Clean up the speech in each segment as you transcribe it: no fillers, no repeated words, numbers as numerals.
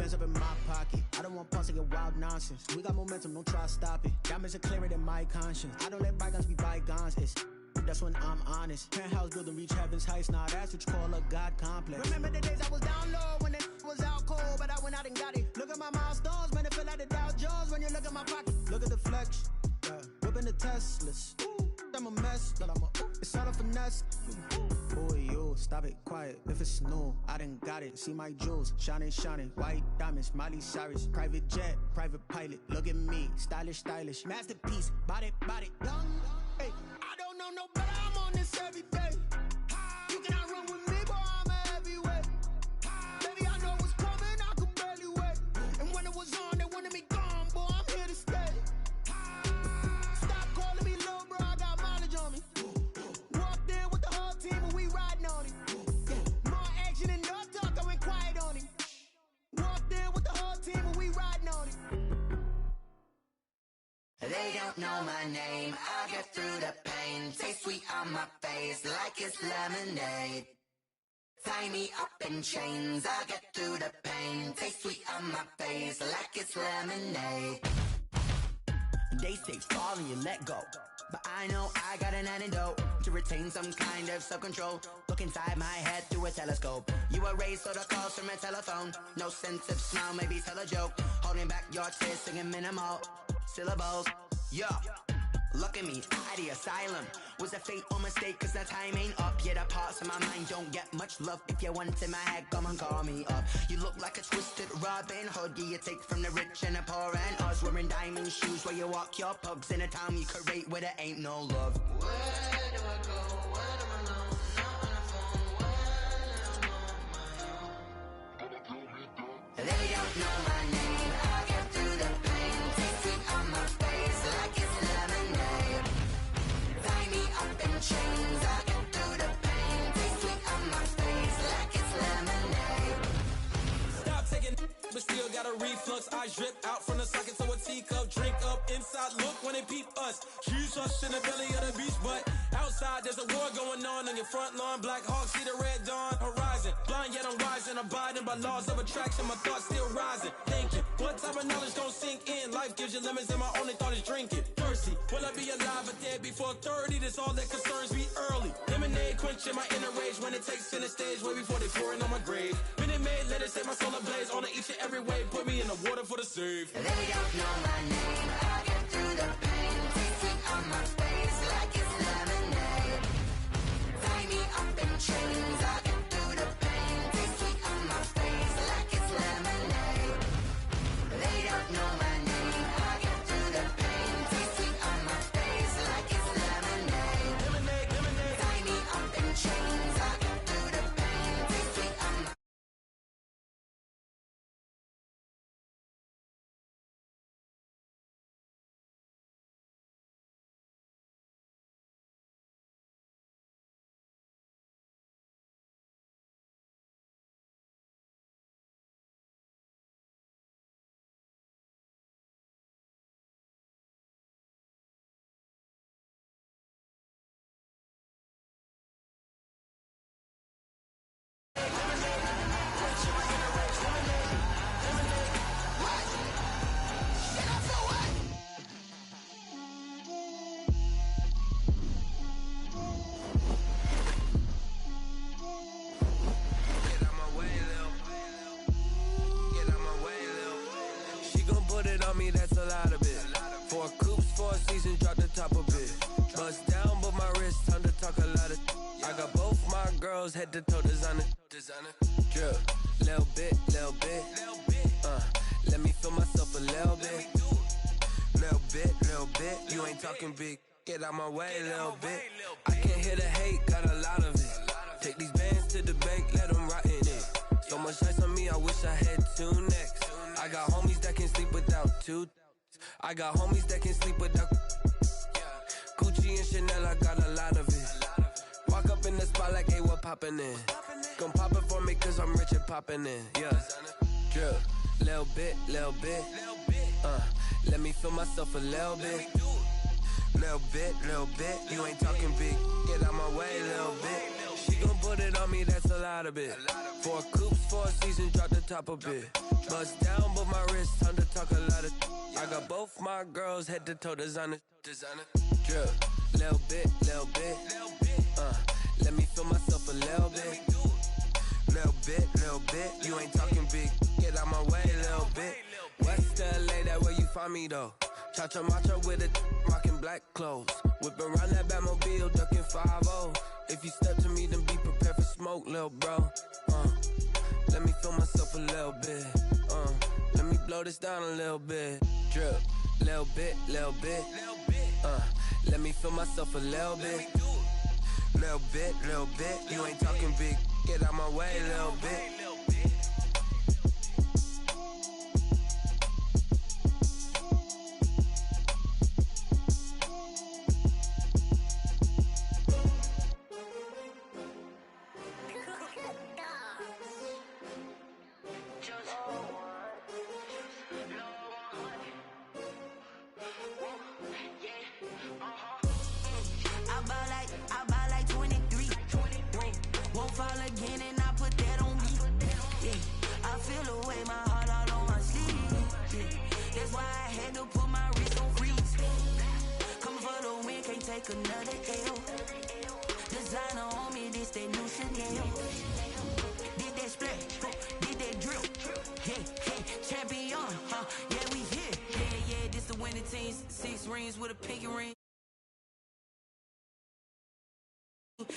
bands up in my pocket. I don't want pulse to get wild nonsense. We got momentum, don't try to stop it. Diamonds are clearer than my conscience. I don't let bygones be bygones. That's when I'm honest. Penthouse building reach heaven's heights. Now that's what you call a God complex. Remember the days I was down low when it was out cold, but I went out and got it. Look at my milestones, man, it feel like the Dow Jones when you look at my pocket. Look at the flex, whipping the Teslas. I'm a mess, but it's all a finesse. Boy, you stop it, quiet. If it's new, I done got it. See my jewels, shining, shining. White diamonds, Miley Cyrus. Private jet, private pilot. Look at me, stylish, stylish. Masterpiece, body, young. Hey, I don't know no better. I'm on this every day. You cannot run with me, boy. I'm a heavyweight. Baby, I know what's coming. I could barely wait. And when it was on, they wanted me gone, boy. I'm here to stay. Stop calling me low, bro. I got mileage on me. Walked in with the whole team and we riding on it. More action and no talk. I went quiet on him. Walked in with the whole team and we riding on it. They don't know my name, I get through the pain. Taste sweet on my face like it's lemonade. Tie me up in chains, I get through the pain. Taste sweet on my face like it's lemonade. They say fall and you let go, but I know I got an antidote to retain some kind of self-control. Look inside my head through a telescope. You erase all the calls from a telephone. No sense of smile, maybe tell a joke. Holding back your tears, singing minimal syllables. Yo, look at me, at the asylum. Was a fate or mistake, cause the time ain't up. Yeah, the parts of my mind don't get much love. If you want in my head, come and call me up. You look like a twisted Robin Hood. Yeah, you take from the rich and the poor and us. Wearing diamond shoes where you walk your pugs in a town you could rate where there ain't no love. Where do I go? When I'm alone? Not on the phone. When I'm on my own. They don't know my name. I get through the pain. Taste sweet on my face like it's lemonade. Tie me up in chains. I get through the pain. Taste sweet on my face like it's lemonade. Stop taking, but still got a reflux. I drip out from the socket to a teacup. Drink up inside. Look when they peep us. Choose us in the belly of the beach, but outside there's a war going on your front lawn. Black Hawk see the red dawn horizon. Blind yet I'm rising, abiding by laws of attraction. My thoughts still rising. Thinking, what type of knowledge don't sink in? Life gives you lemons and my only thought is drinking. Thirsty, will I be alive or dead before 30? That's all that concerns me early. Lemonade quenching my inner rage when it takes center stage way before they pour it on my grave. Minute Maid, let it set my soul ablaze on each and every way. Put me in the water for the save. They don't know my name. I get through the pain. Taste sweet on my face like it's lemonade. Tie me up in chains. I get through the pain. Taste sweet on my face like it's lemonade. They don't know my name. I get through the pain. Taste sweet on my face like it's lemonade. Lemonade, lemonade. Tie me up in chains. I get through the pain. Taste sweet on my that's a lot of it. 4 coops, 4 seasons, drop the top a bit. Bust down, but my wrist, time to talk a lot of. I got both my girls head to toe designer. Drill, little bit. Let me feel myself a little bit. Little bit. You ain't talking big. Get out my way, little bit. I can't hear the hate, got a lot of it. Take these bands to the bank, let them rot in it. So much ice on me, I wish I had 2 necks. I got homies that can sleep without 2. I got homies that can sleep without Gucci and Chanel, I got a lot of it. Walk up in the spot like, hey, what poppin' in? Gon' pop it for me cause I'm rich and poppin' in, yeah. Drill, little bit. Let me feel myself a little bit. Little bit. You ain't talking big, get out my way, little bit. She gon' put it on me, that's a lot of it. 4 coops, 4 seasons, drop the top a bit. Bust down, but my wrist, time to talk a lot of. I got both my girls head to toe designer. Drip, little bit. Let me feel myself a little bit. Little bit. You ain't talking big. Get out my way, little bit. West LA, that where you find me though. Cha-cha macha with a rockin' black clothes. Whip around that Batmobile, ducking 5-0. If you step to me, then be prepared for smoke, little bro. Let me feel myself a little bit. Let me blow this down a little bit. Drip, little bit. Let me feel myself a little bit. Little bit. You ain't talking big. Get out my way, little bit. I buy like 23. Won't fall again and I put that on me. Yeah, I feel the way my heart all on my sleeve. Yeah, that's why I had to put my wrist on freeze. Coming for the win, can't take another L. Designer on me, this that new Chanel. Did that splash, did that drill. Yeah, champion, yeah, we here. Yeah, this the winning team. 6 rings with a pinky ring.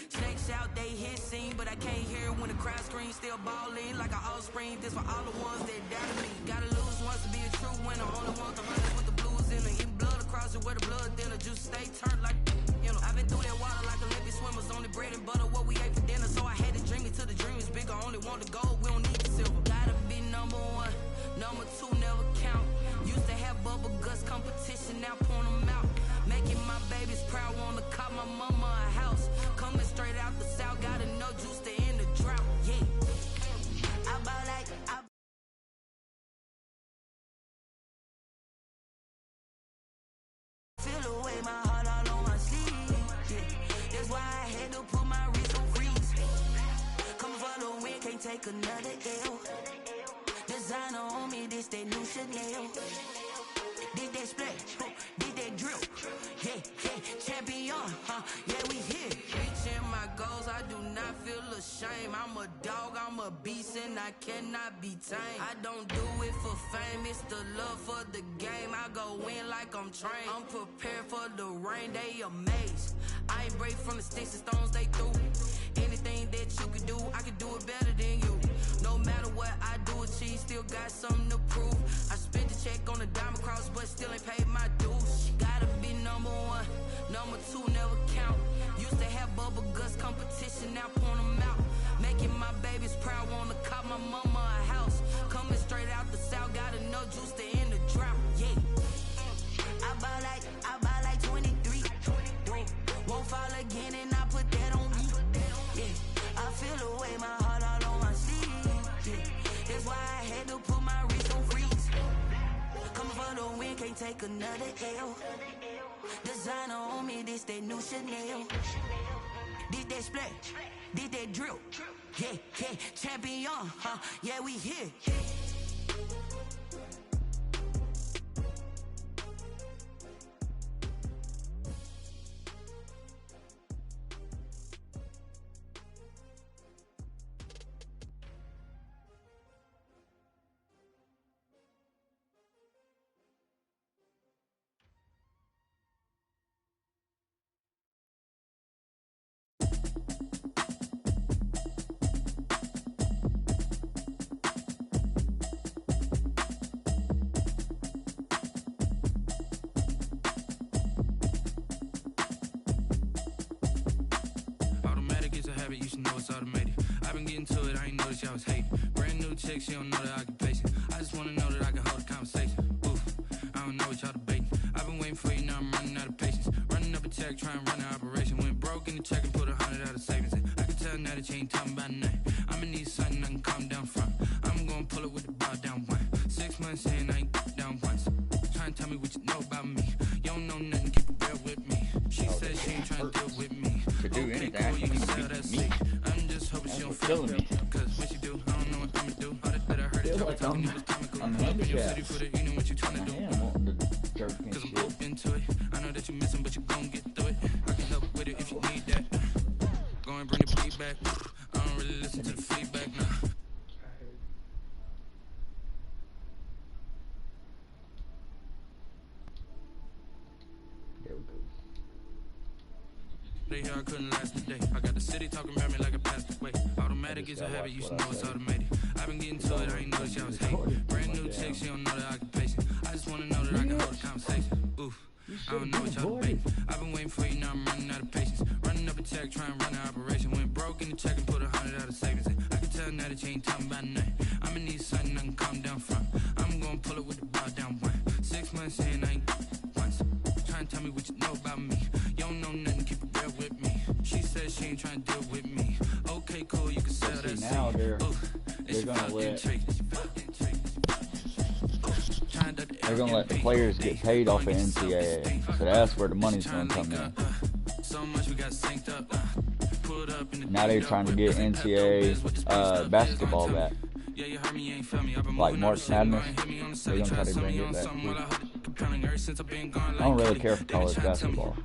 Snakes out, they hit scene, but I can't hear when the crowd screams. Still ballin' like an offspring. This for all the ones that doubted me. Gotta lose once to be a true winner. Only want the hunters with the blues in it. Eating blood across it where the blood thinner. Juice stay turned like, you know. I've been through that water like Olympic swimmers. Only bread and butter, what we ate for dinner. So I had to dream it till the dream is bigger. Only want the gold, we don't need the silver. Gotta be number 1, number 2 never count. Used to have bubble guts competition, now point them out. Making my babies proud, wanna call my mama a house. Coming straight out the south, gotta know juice to end the drought. Yeah, I buy like feel the way my heart all on my sleeve. Yeah, that's why I had to put my wrist on freeze. Coming for the win, can't take another L. Designer on me, this that new Chanel. Did that splash, did that drill. Yeah, champion, yeah, we here. Reaching my goals, I do not feel ashamed. I'm a dog, I'm a beast, and I cannot be tamed. I don't do it for fame, it's the love for the game. I go in like I'm trained. I'm prepared for the rain, they amazed. I ain't break from the sticks and stones they threw. Anything that you can do, I can do it better than you. No matter what I do, achieve, still got something to prove. I spent the check on the diamond cross, but still ain't paid my dues. Gotta be number 1, number 2 never count. Used to have bubble guts competition, now point them out. Making my babies proud, wanna call my mama a house. Coming straight out the south, gotta know juice to end the drought. Yeah, I buy like 23. Won't fall again and I put that on me. Yeah, I feel the way my heart all on my sleeve. Yeah, that's why I had to put my wrist on freeze. Coming for the win, can't take another L. Designer on me, this that new Chanel. Did that splash, did that drill. Yeah, champion, yeah, we here. You should know it's automated. I've been getting to it, I ain't noticed y'all was hating. Brand new chick, she don't know the occupation. I just wanna know that I can hold a conversation. Oof, I don't know what y'all debating. I've been waiting for you, now I'm running out of patience. Running up a check, trying to run an operation. Went broke in the check and put 100 out of savings in. I can tell now that you ain't talking about nothing. I'ma need something I can calm down from. I'm gonna pull it with the bar down 1. 6 months saying I ain't down once. Trying to tell me what you know about me. You don't know nothing, keep it real with me. She said she ain't trying to deal with me. To do Okay, anything, cool, I you can need to sell beat that me. seat. I'm just hoping she don't feel killing real. me. Cause when she do, I don't know what I'm talking, it was comical. I'm Up in your handicapped. city, put it, you know what you tryna do. I am wanting to jerk and Cause I'm shit. open to it. I know that you missing, but you gon' get through it. I can help with it if you need that. Go and bring the beat back. I don't really listen to the feedback now. There we go. They here I couldn't last a day. I got the city talking about me like I passed away. Automatic is a habit, you should know it's automated. I've been getting to it, I ain't noticed y'all was hating. Brand new chick, she don't know the occupation. I just wanna know that I can hold a conversation. Oof. I don't know what y'all debating. I've been waiting for you, now I'm running out of patience. Running up a check, trying to run an operation. Went broke in the check and put 100 out of savings in. I can tell now that you ain't talking about nothing. I'ma need something I can calm down from. I'm gonna pull it with the bow down one. 6 months in, I ain't once. Trying to tell me what you know about me. You don't know nothing, keep it real with me. She said she ain't trying to deal with me. Okay, cool, you can sell that Now seed. they're gonna let They're gonna let the players get paid off of NCAA, so that's where the money's gonna come in. Now they're trying to get NCAA basketball back, like March Madness. They're gonna try to bring it back too. I don't really care for college basketball.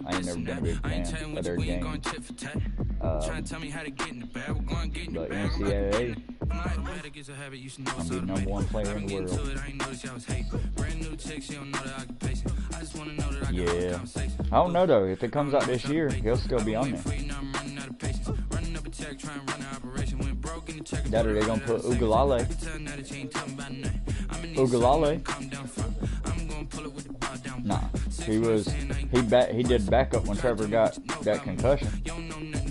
I ain't never been a big fan of their game. But NCAA, I'm the #1 player in the world. Yeah. I don't know though. If it comes out this year, he'll still be on there. That or they gonna put Ugalale. Ugalale. Nah. He did backup when Trevor got that concussion.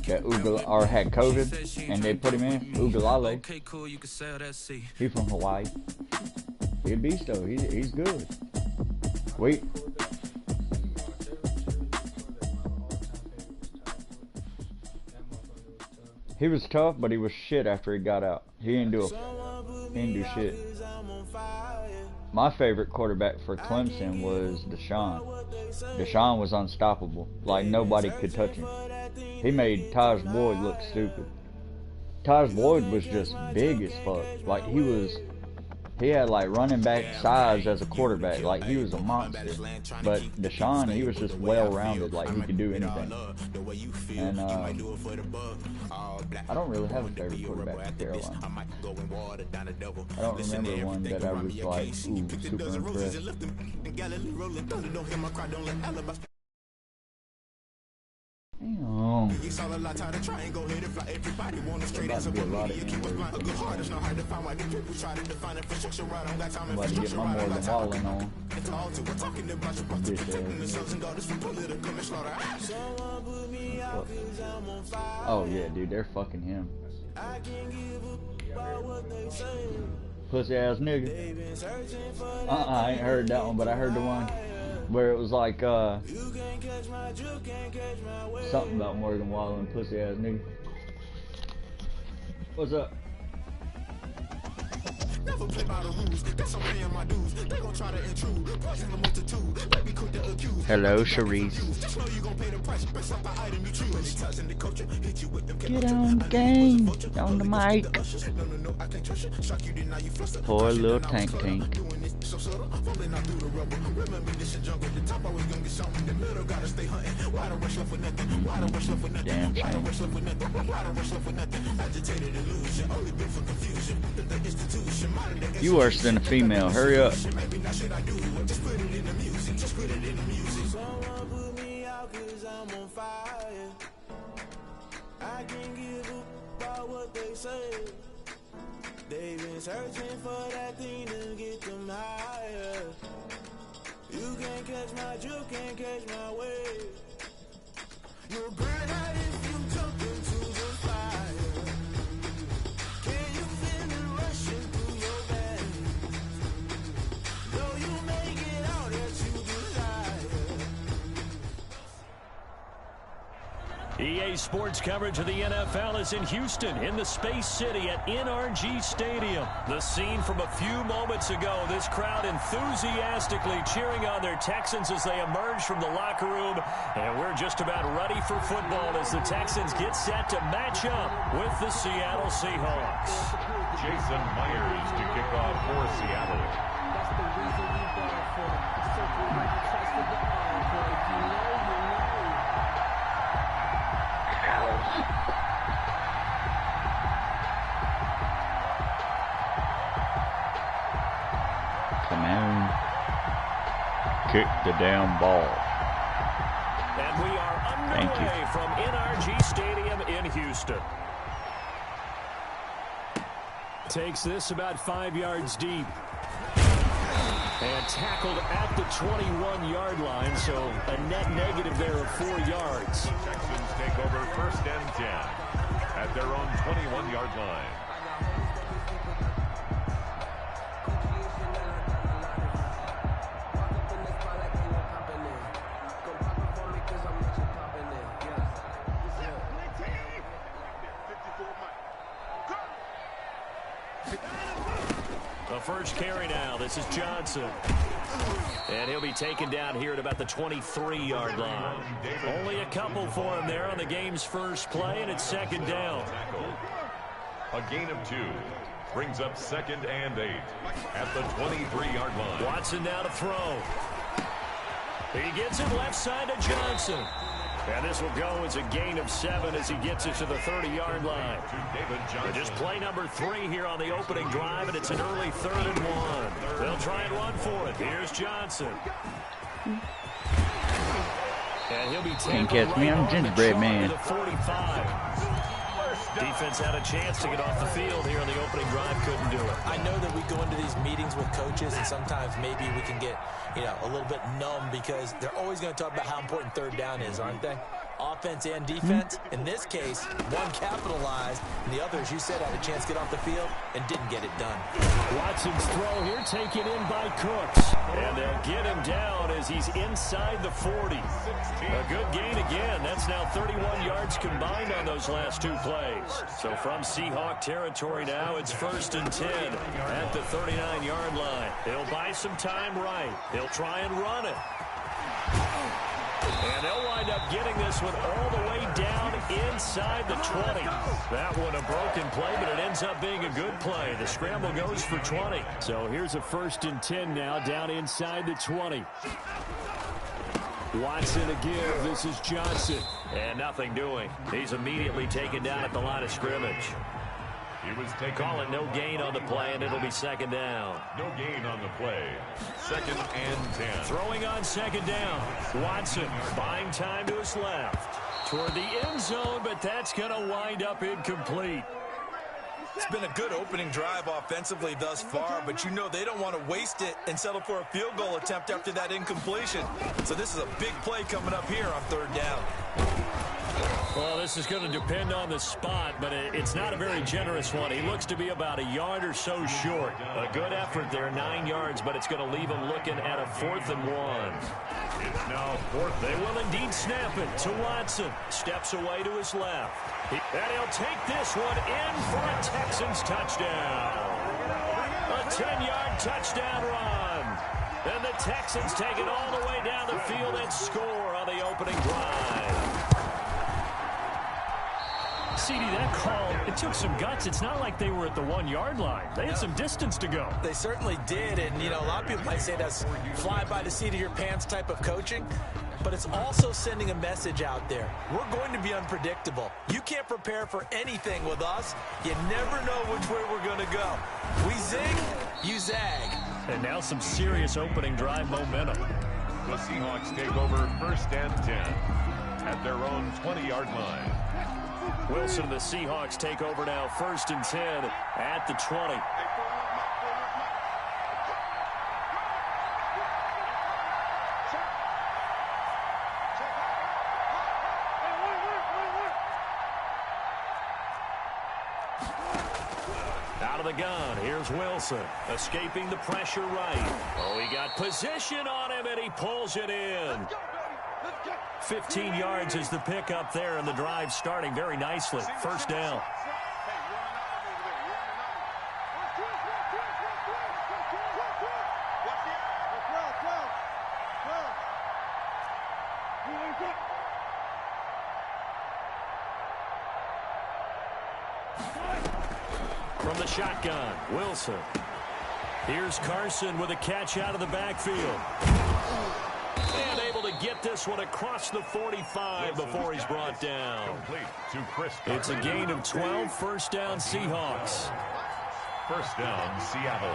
That had COVID, and they put him in. Ugalale. He from Hawaii. He a beast though. He's good. Wait. He was tough, but he was shit after he got out. He didn't do shit. My favorite quarterback for Clemson was Deshaun. Deshaun was unstoppable. Like, nobody could touch him. He made Taj Boyd look stupid. Taj Boyd was just big as fuck. Like, he had like running back size as a quarterback. Like, he was a monster. But Deshaun, he was just well-rounded. Like, he could do anything. And I don't really have a favorite quarterback in Carolina. I don't remember one that I was like, ooh, super impressed. Damn. There about to be a lot of N-words. I'm about to get my Morgan Wallen on. Oh yeah, dude, they're fucking him. Pussy ass nigga. I ain't heard that one, but I heard the one where it was like something about Morgan Wallen, pussy ass nigga. What's up? Never play by the rules. That's I'm paying my dues. They gon' try to intrude. Poison the multitude. Let me cook the accused. Hello, Sharice. Just know you gon' pay the price. Best up the item you choose. Touching the culture. Hit you with them. Get on game. On the mic. No, I can't trust you. Shock you, then now you fluster. Poor little tank. So subtle. Falling out through the rubble. Remember this shit jungle. The top always gonna get something. The middle gotta stay hunting. Why don't rush left for nothing? Why don't rush left for nothing? Why don't rush left for nothing? Why don't rush left for nothing? Agitated illusion. Only built for confusion. The institution. You worse than a female. Hurry up. Someone put me out 'cause I'm on fire. I can't give up about what they say. They've been searching for that thing to get them higher. You can't catch my drift, can't catch my wave. You'll burn out if you jump into the fire. Can you feel it rushing through your veins? Though you make it out that you desire. EA Sports coverage of the NFL is in Houston, in the Space City at NRG Stadium. The scene from a few moments ago, this crowd enthusiastically cheering on their Texans as they emerge from the locker room. And we're just about ready for football as the Texans get set to match up with the Seattle Seahawks. Jason Myers to kick off for Seattle. That's the reason we bought for them. So we trusted the arm for if you know, you know. Come on. Kick the damn ball. And we are underway from NRG Stadium in Houston. Takes this about 5 yards deep. And tackled at the 21-yard line, so a net negative there of 4 yards. Texans take over 1st and 10 at their own 21-yard line. The first carry now. This is Johnson. And he'll be taken down here at about the 23-yard line. Only a couple for him there on the game's first play, and it's 2nd down. A gain of 2 brings up 2nd and 8 at the 23-yard line. Watson now to throw. He gets it left side to Johnson. And this will go as a gain of 7 as he gets it to the 30-yard line. Just play number 3 here on the opening drive, and it's an early 3rd and 1. They'll try and run for it. Here's Johnson. And he'll be Can't catch me, I'm gingerbread man. 45. Defense had a chance to get off the field here on the opening drive, couldn't do it. I know that we go into these meetings with coaches, and sometimes maybe we can get, a little bit numb because they're always going to talk about how important 3rd down is, aren't they? Offense and defense. In this case, one capitalized, and the other, as you said, had a chance to get off the field and didn't get it done. Watson's throw here taken in by Cooks. And they'll get him down as he's inside the 40. A good gain again. That's now 31 yards combined on those last 2 plays. So from Seahawk territory now, it's 1st and 10 at the 39-yard line. They'll buy some time right. They'll try and run it. And they'll wind up getting this one all the way down inside the 20. That one a broken play, but it ends up being a good play. The scramble goes for 20. So here's a 1st and 10 now down inside the 20. Watson to give. This is Johnson. And nothing doing. He's immediately taken down at the line of scrimmage. He was taken. Calling no gain on the play, and it'll be 2nd down. No gain on the play. 2nd and 10. Throwing on 2nd down. Watson buying time to his left. Toward the end zone, but that's going to wind up incomplete. It's been a good opening drive offensively thus far, but they don't want to waste it and settle for a field goal attempt after that incompletion. So this is a big play coming up here on 3rd down. Well, this is going to depend on the spot, but it's not a very generous one. He looks to be about a yard or so short. A good effort there, 9 yards, but it's going to leave him looking at a 4th and 1. It's now 4th. They will indeed snap it to Watson. Steps away to his left. And he'll take this one in for a Texans touchdown. A 10-yard touchdown run. And the Texans take it all the way down the field and score on the opening drive. CD, that call, it took some guts. It's not like they were at the 1-yard line. They had some distance to go. They certainly did, and, a lot of people might say that's fly by the seat of your pants type of coaching, but it's also sending a message out there. We're going to be unpredictable. You can't prepare for anything with us. You never know which way we're going to go. We zig, you zag. And now some serious opening drive momentum. The Seahawks take over 1st and 10 at their own 20-yard line. Wilson and the Seahawks take over now 1st and 10 at the 20. Out of the gun, here's Wilson, escaping the pressure right. Oh, he got position on him, and he pulls it in. 15 yards is the pickup there, and the drive starting very nicely. First down. From the shotgun, Wilson. Here's Carson with a catch out of the backfield. And able to get this one across the 45 before he's brought down. It's a gain of 12, first down Seahawks. First down, Seattle.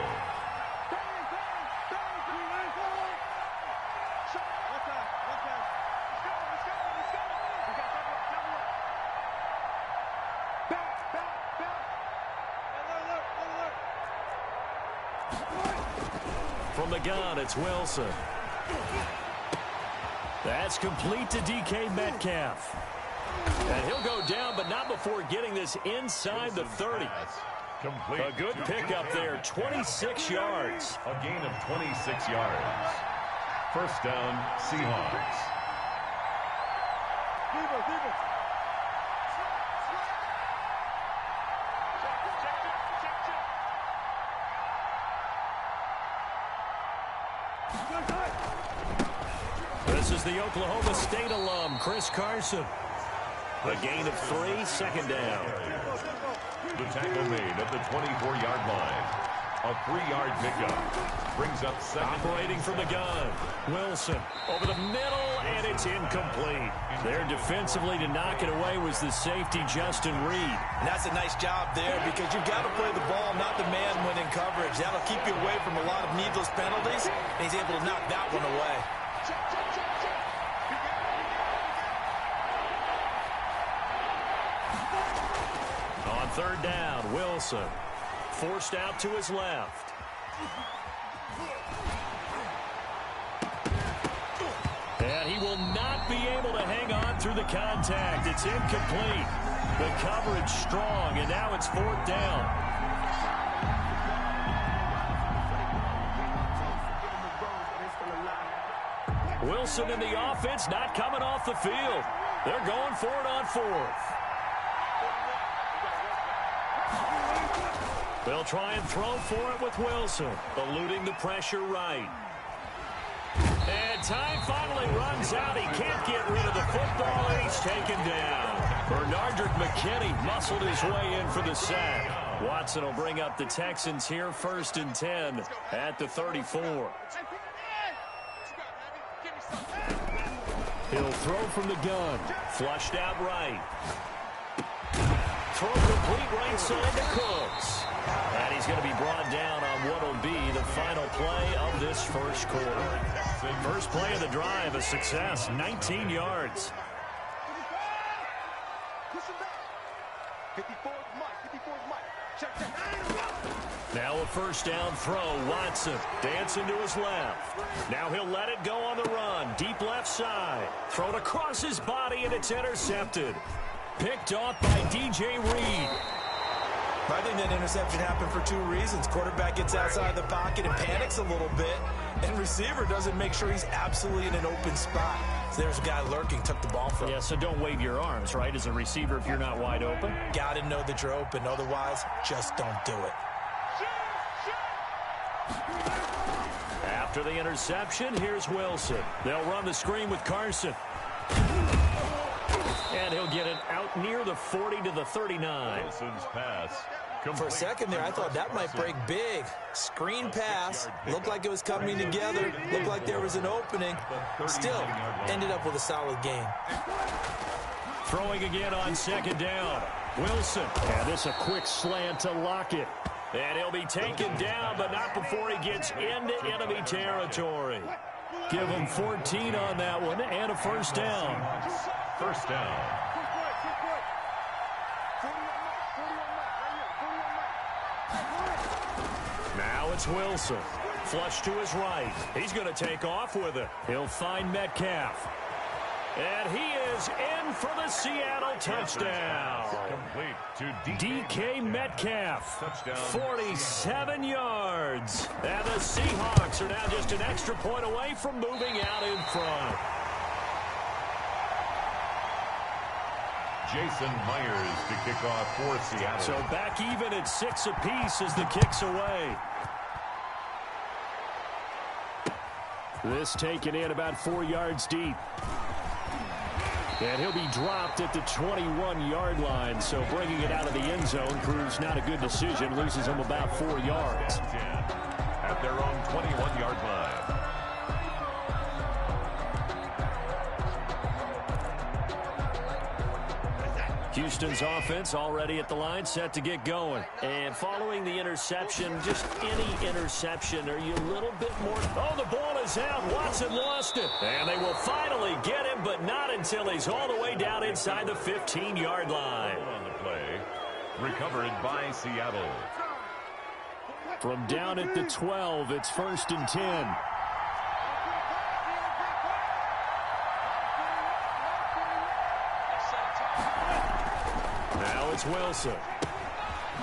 From the gun, it's Wilson. That's complete to DK Metcalf. And he'll go down, but not before getting this inside the 30. A good pickup there, 26 yards. A gain of 26 yards. First down, Seahawks. This is the Oklahoma State alum, Chris Carson. A gain of 3, second down. The tackle made at the 24-yard line. A 3-yard pickup. Brings up second. Operating from the gun. Wilson over the middle, and it's incomplete. There defensively to knock it away was the safety, Justin Reed. And that's a nice job there because you've got to play the ball, not the man when in coverage. That'll keep you away from a lot of needless penalties, and he's able to knock that one away. On third down, Wilson forced out to his left. And he will not be able to hang on through the contact. It's incomplete. The coverage strong, and now it's fourth down. Wilson in the offense not coming off the field. They're going for it on fourth. They'll try and throw for it with Wilson, eluding the pressure right. And time finally runs out. He can't get rid of the football, and he's taken down. Bernardrick McKinney muscled his way in for the sack. Watson will bring up the Texans here, first and 10 at the 34. He'll throw from the gun. Flushed out right. Throw complete right side to Cooks. And he's going to be brought down on what will be the final play of this first quarter. First play of the drive, a success, 19 yards. Now a first down throw. Watson dancing to his left. Now he'll let it go on the run. Deep left side. Thrown across his body, and it's intercepted. Picked off by DJ Reed. I think that interception happened for two reasons. Quarterback gets outside the pocket and panics a little bit, and receiver doesn't make sure he's absolutely in an open spot. So there's a guy lurking, took the ball from him. Yeah, so don't wave your arms, right, as a receiver if you're not wide open. Got to know that you're open. Otherwise, just don't do it. After the interception, here's Wilson. They'll run the screen with Carson. And he'll get it out near the 40 to the 39. Wilson's pass. For a second there, I thought that might break big. Screen pass. Looked like it was coming together. Looked like there was an opening. Still, ended up with a solid gain. Throwing again on second down. Wilson. And this a quick slant to Lockett. And he'll be taken down, but not before he gets into enemy territory. Give him 14 on that one and a first down. First down. Now it's Wilson. Flush to his right. He's going to take off with it. He'll find Metcalf. And he is in for the Seattle touchdown. Complete to DK Metcalf. Touchdown. 47 yards. And the Seahawks are now just an extra point away from moving out in front. Jason Myers to kick off for Seattle. So back even at 6 apiece as the kick's away. This taken in about 4 yards deep. And he'll be dropped at the 21-yard line. So bringing it out of the end zone proves not a good decision. Loses him about 4 yards. At their own 21-yard line. Houston's offense already at the line, set to get going. And following the interception, just any interception, are you a little bit more... Oh, the ball is out. Watson lost it. And they will finally get him, but not until he's all the way down inside the 15-yard line. On the play, recovered by Seattle. From down at the 12, it's 1st and 10. Now it's Wilson.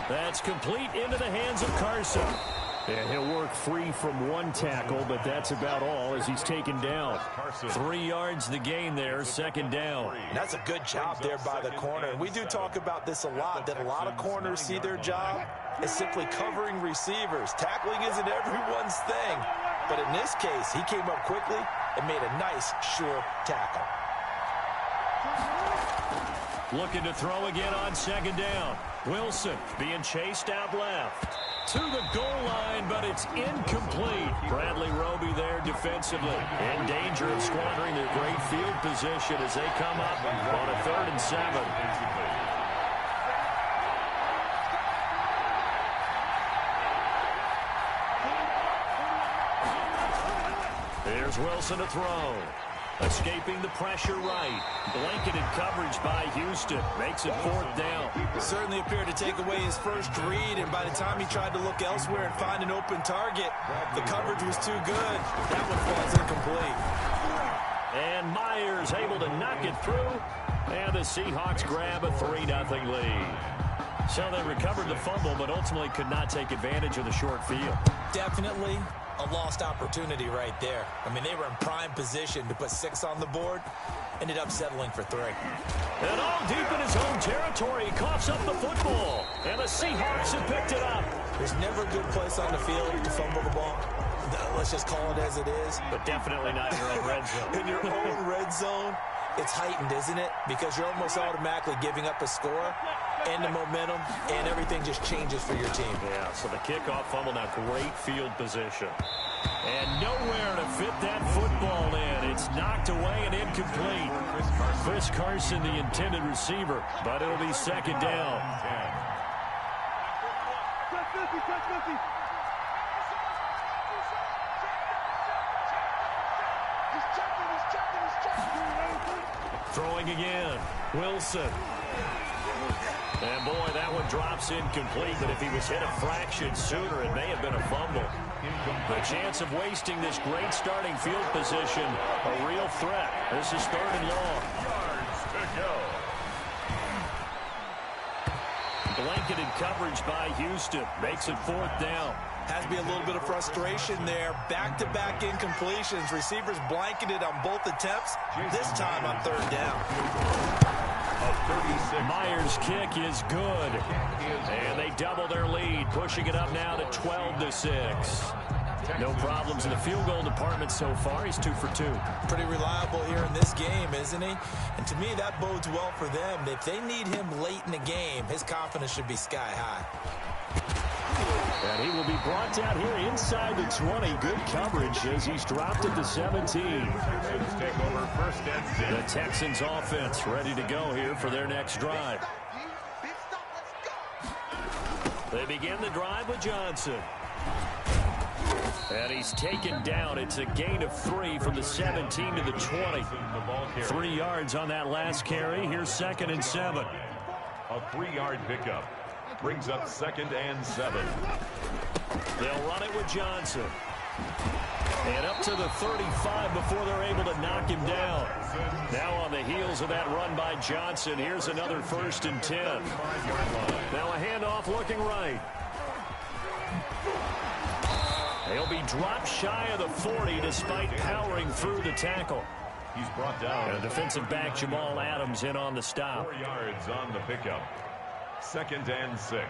That's complete into the hands of Carson. And he'll work free from one tackle, but that's about all as he's taken down. 3 yards the gain there, 2nd down. That's a good job there by the corner. And we do talk about this a lot, that a lot of corners see their job as simply covering receivers. Tackling isn't everyone's thing. But in this case, he came up quickly and made a nice, sure tackle. Looking to throw again on 2nd down. Wilson being chased out left. To the goal line, but it's incomplete. Bradley Roby there defensively. In danger of squandering their great field position as they come up on a 3rd and 7. Here's Wilson to throw. Escaping the pressure right. Blanketed coverage by Houston. Makes it 4th down. Certainly appeared to take away his first read, and by the time he tried to look elsewhere and find an open target, the coverage was too good. That one falls incomplete. And Myers able to knock it through, and the Seahawks grab a 3-0 lead. So they recovered the fumble, but ultimately could not take advantage of the short field. Definitely a lost opportunity right there. I mean, they were in prime position to put 6 on the board. Ended up settling for 3. And all deep in his own territory, he coughs up the football. And the Seahawks have picked it up. There's never a good place on the field to fumble the ball. Let's just call it as it is. But definitely not in your own red zone. In your own red zone, it's heightened, isn't it? Because you're almost automatically giving up a score and the momentum, and everything just changes for your team. Yeah, so the kickoff fumble, now great field position. And nowhere to fit that football in. It's knocked away and incomplete. Chris Carson, the intended receiver, but it'll be 2nd down. Throwing again, Wilson. And boy, that one drops incomplete, but if he was hit a fraction sooner, it may have been a fumble. The chance of wasting this great starting field position, a real threat. This is 3rd and long. Yards to go. Blanketed coverage by Houston makes it 4th down. Has to be a little bit of frustration there. Back-to-back incompletions. Receivers blanketed on both attempts, this time on 3rd down. Myers' kick is good. And they double their lead, pushing it up now to 12-6. No problems in the field goal department so far. He's 2 for 2. Pretty reliable here in this game, isn't he? And to me, that bodes well for them. If they need him late in the game, his confidence should be sky high. And he will be brought down here inside the 20. Good coverage as he's dropped at the 17. Take over 1st and 10. The Texans offense ready to go here for their next drive. They begin the drive with Johnson. And he's taken down. It's a gain of 3 from the 17 to the 20. 3 yards on that last carry. Here's 2nd and 7. A 3-yard pickup. Brings up 2nd and 7. They'll run it with Johnson. And up to the 35 before they're able to knock him down. Now on the heels of that run by Johnson, here's another 1st and 10. Now a handoff looking right. They'll be dropped shy of the 40 despite powering through the tackle. He's brought down. And defensive back Jamal Adams in on the stop. 4 yards on the pickup. 2nd and 6.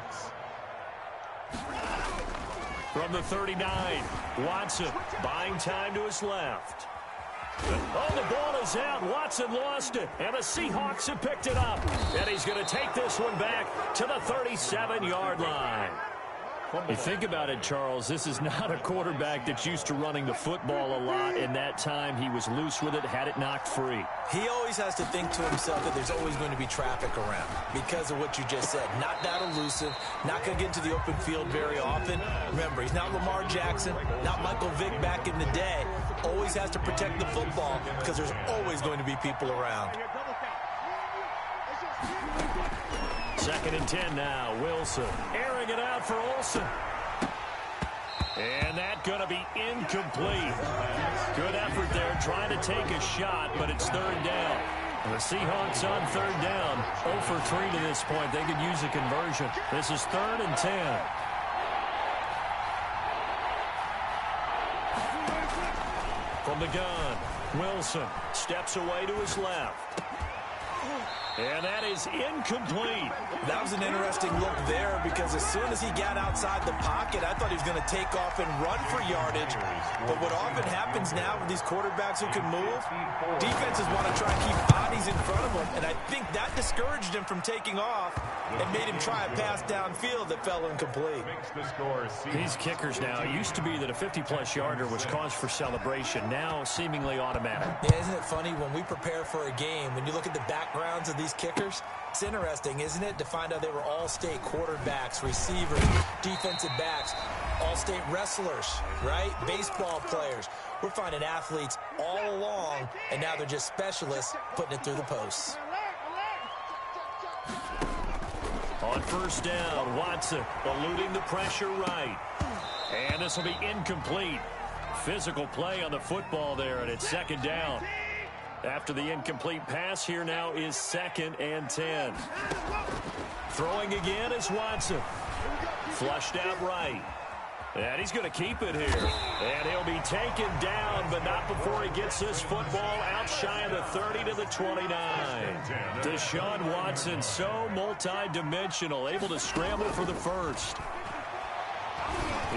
From the 39, Watson buying time to his left. Oh, the ball is out. Watson lost it, and the Seahawks have picked it up. And he's going to take this one back to the 37-yard line. You think about it, Charles, this is not a quarterback that's used to running the football a lot, and that time he was loose with it, had it knocked free. He always has to think to himself that there's always going to be traffic around because of what you just said. Not that elusive, not going to get into the open field very often. Remember, he's not Lamar Jackson, not Michael Vick back in the day. Always has to protect the football because there's always going to be people around. 2nd and 10 now. Wilson airing it out for Olsen. And that's going to be incomplete. Good effort there trying to take a shot, but it's 3rd down. The Seahawks on 3rd down. 0 for 3 to this point. They could use a conversion. This is 3rd and 10. From the gun, Wilson steps away to his left. And that is incomplete. That was an interesting look there because as soon as he got outside the pocket, I thought he was going to take off and run for yardage. But what often happens now with these quarterbacks who can move, defenses want to try and keep bodies in front of them. And I think that discouraged him from taking off and made him try a pass downfield that fell incomplete. These kickers now, it used to be that a 50-plus yarder was cause for celebration. Now seemingly automatic. Yeah, isn't it funny when we prepare for a game, when you look at the backgrounds of these kickers, it's interesting, isn't it, to find out they were all-state quarterbacks, receivers, defensive backs, all-state wrestlers, right? Baseball players. We're finding athletes all along, and now they're just specialists putting it through the posts. On 1st down, Watson eluding the pressure right. And this will be incomplete. Physical play on the football there, and it's 2nd down. After the incomplete pass, here now is 2nd and 10. Throwing again is Watson. Flushed out right. And he's going to keep it here. And he'll be taken down, but not before he gets this football out shy of the 30 to the 29. Deshaun Watson, so multi-dimensional, able to scramble for the first.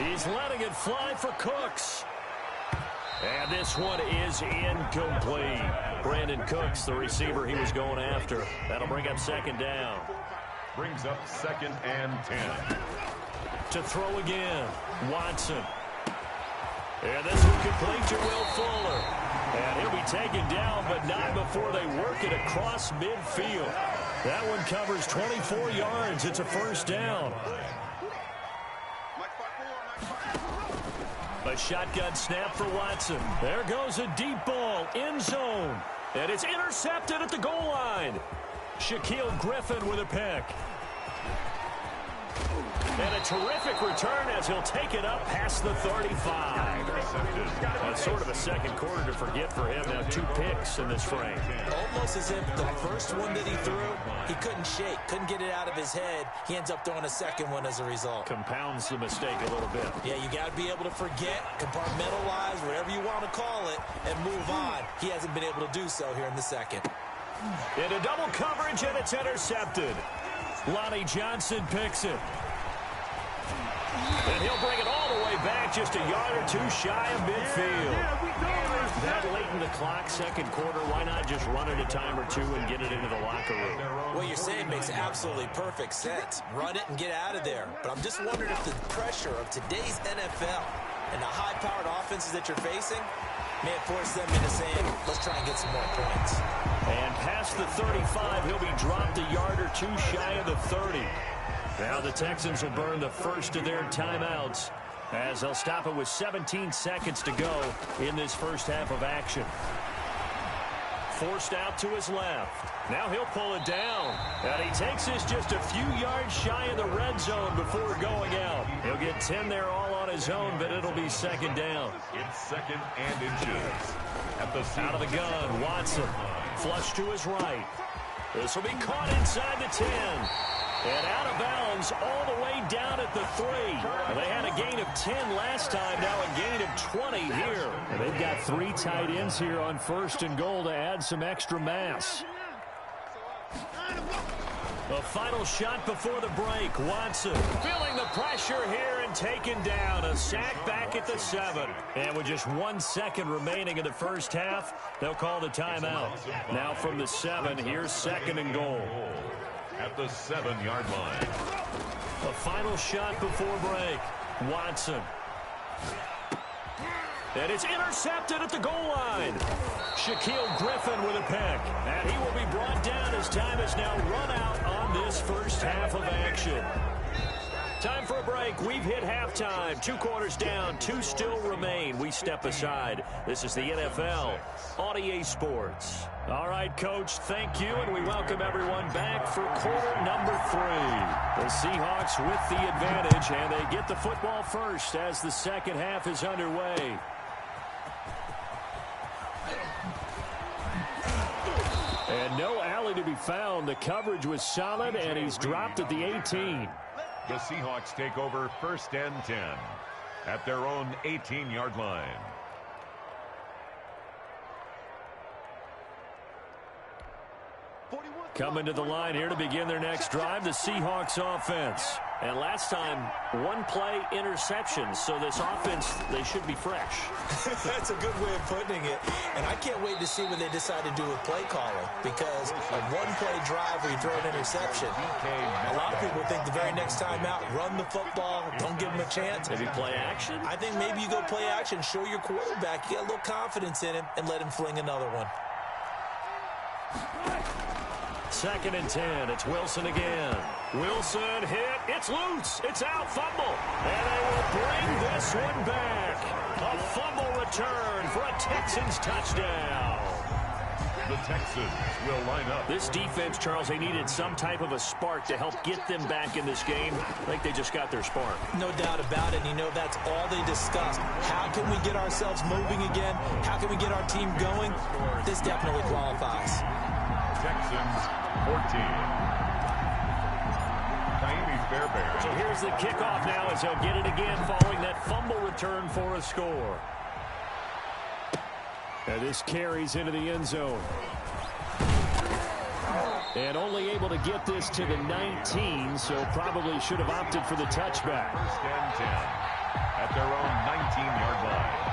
He's letting it fly for Cooks. And this one is incomplete. Brandon Cooks, the receiver he was going after. That'll bring up 2nd down. Brings up 2nd and 10. To throw again, Watson. And this one complete to Will Fuller. And he'll be taken down, but not before they work it across midfield. That one covers 24 yards. It's a 1st down. A shotgun snap for Watson. There goes a deep ball, end zone. And it's intercepted at the goal line. Shaquille Griffin with a pick. And a terrific return as he'll take it up past the 35. That's sort of a second quarter to forget for him. Now 2 picks in this frame. Almost as if the first one that he threw, he couldn't shake, couldn't get it out of his head. He ends up throwing a second one as a result. Compounds the mistake a little bit. Yeah, you got to be able to forget, compartmentalize, whatever you want to call it, and move on. He hasn't been able to do so here in the second. Into double coverage, and it's intercepted. Lonnie Johnson picks it. And he'll bring it all the way back, just a yard or 2 shy of midfield. That late in the clock, second quarter, why not just run it a time or 2 and get it into the locker room? What you're saying makes absolutely perfect sense. Run it and get out of there. But I'm just wondering if the pressure of today's NFL and the high-powered offenses that you're facing may have forced them into saying, let's try and get some more points. And past the 35, he'll be dropped a yard or 2 shy of the 30. Now the Texans will burn the first of their timeouts as they'll stop it with 17 seconds to go in this first half of action. Forced out to his left. Now he'll pull it down. And he takes this just a few yards shy of the red zone before going out. He'll get 10 there all on his own, but it'll be 2nd down. It's 2nd and inches. At the out of the gun, Watson. Flush to his right. This will be caught inside the 10. And out of bounds all the way down at the 3. They had a gain of 10 last time, now a gain of 20 here. And they've got 3 tight ends here on 1st and goal to add some extra mass. The final shot before the break. Watson feeling the pressure here and taken down. A sack back at the 7. And with just 1 second remaining in the first half, they'll call the timeout. Now from the 7, here's 2nd and goal. At the 7-yard line. The final shot before break. Watson. And it's intercepted at the goal line. Shaquille Griffin with a pick. And he will be brought down as time is now run out on this first half of action. Time for a break. We've hit halftime. 2 quarters down. 2 still remain. We step aside. This is the NFL on EA Sports. All right, Coach, thank you, and we welcome everyone back for quarter number 3. The Seahawks with the advantage, and they get the football first as the second half is underway. And no alley to be found. The coverage was solid, and he's dropped at the 18. The Seahawks take over 1st and 10 at their own 18-yard line. Coming to the line here to begin their next drive, the Seahawks offense. And last time, 1 play interception, so this offense, they should be fresh. That's a good way of putting it. And I can't wait to see what they decide to do with play calling, because a 1-play drive where you throw an interception, a lot of people think the very next time out, run the football, don't give them a chance. Maybe play action? I think maybe you go play action, show your quarterback, you get a little confidence in him, and let him fling another one. 2nd and 10. It's Wilson again. Wilson hit. It's loose. It's out. Fumble. And they will bring this one back. A fumble return for a Texans touchdown. The Texans will line up. This defense, Charles, they needed some type of a spark to help get them back in this game. I think they just got their spark. No doubt about it. You know, that's all they discussed. How can we get ourselves moving again? How can we get our team going? This definitely qualifies. Texans 14. So here's the kickoff now as he'll get it again following that fumble return for a score. And this carries into the end zone. And only able to get this to the 19, so probably should have opted for the touchback. 1st and 10 at their own 19-yard line.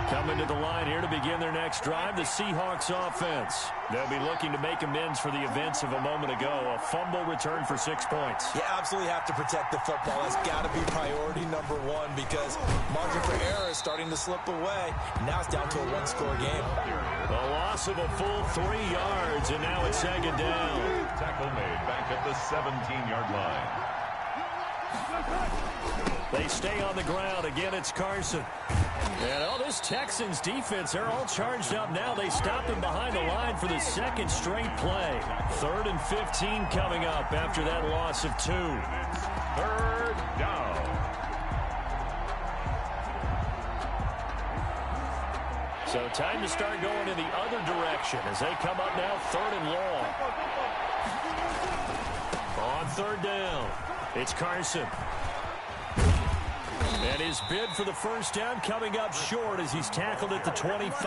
Coming to the line here to begin their next drive, the Seahawks offense. They'll be looking to make amends for the events of a moment ago. A fumble return for 6 points. You absolutely have to protect the football. That's got to be priority number 1 because margin for error is starting to slip away. Now it's down to a 1-score game. A loss of a full 3 yards, and now it's 2nd down. Tackle made back at the 17-yard line. They stay on the ground. Again, it's Carson. And this Texans defense, they're all charged up now. They stop him behind the line for the 2nd straight play. 3rd and 15 coming up after that loss of 2. 3rd down. So time to start going in the other direction as they come up now 3rd and long. On 3rd down, it's Carson. And his bid for the first down coming up short as he's tackled at the 25.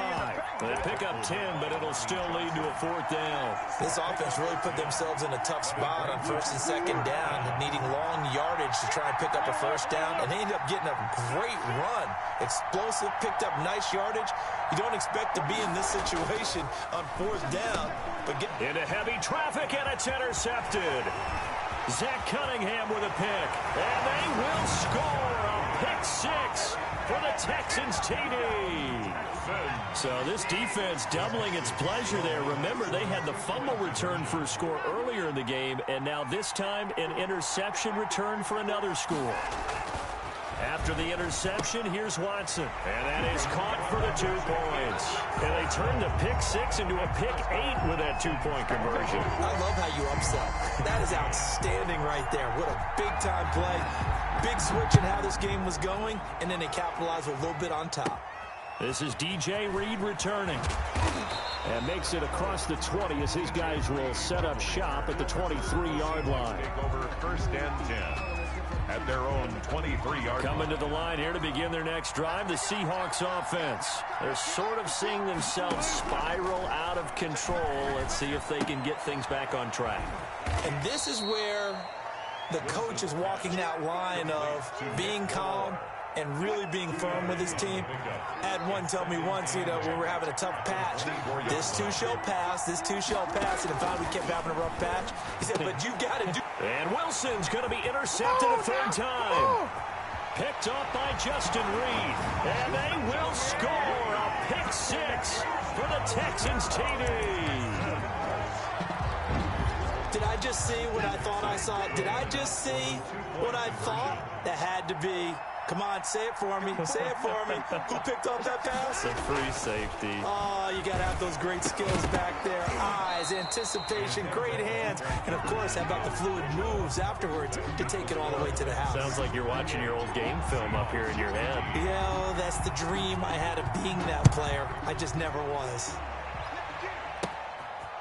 They pick up 10, but it'll still lead to a 4th down. This offense really put themselves in a tough spot on 1st and 2nd down, needing long yardage to try and pick up a first down, and they ended up getting a great run. Explosive, picked up nice yardage. You don't expect to be in this situation on 4th down. But into heavy traffic, and it's intercepted. Zach Cunningham with a pick, and they will score a pick 6 for the Texans TD. So this defense doubling its pleasure there. Remember, they had the fumble return for a score earlier in the game, and now this time an interception return for another score. After the interception, here's Watson. And that is caught for the 2 points. And they turn the pick 6 into a pick 8 with that 2-point conversion. I love how you upsell. That is outstanding right there. What a big-time play. Big switch in how this game was going, and then they capitalized with a little bit on top. This is DJ Reed returning. And makes it across the 20 as his guys will set up shop at the 23-yard line. Take over 1st and 10 at their own 23-yard line. Coming to the line here to begin their next drive, the Seahawks offense. They're sort of seeing themselves spiral out of control. Let's see if they can get things back on track. And this is where the coach is walking that line of being calm and really being firm with his team. I had one tell me once, when we were having a tough patch, this too shall pass, this too shall pass. And if we kept having a rough patch, he said, but you got to do. And Wilson's going to be intercepted a third time. Picked up by Justin Reed. And they will score a pick six for the Texans TD. Did I just see what I thought I saw? Did I just see what I thought? That had to be. Come on, say it for me. Say it for me. Who picked up that pass? The free safety. Oh, you got to have those great skills back there. Eyes, anticipation, great hands. And, of course, how about the fluid moves afterwards to take it all the way to the house? Sounds like you're watching your old game film up here in your head. Yeah, that's the dream I had of being that player. I just never was.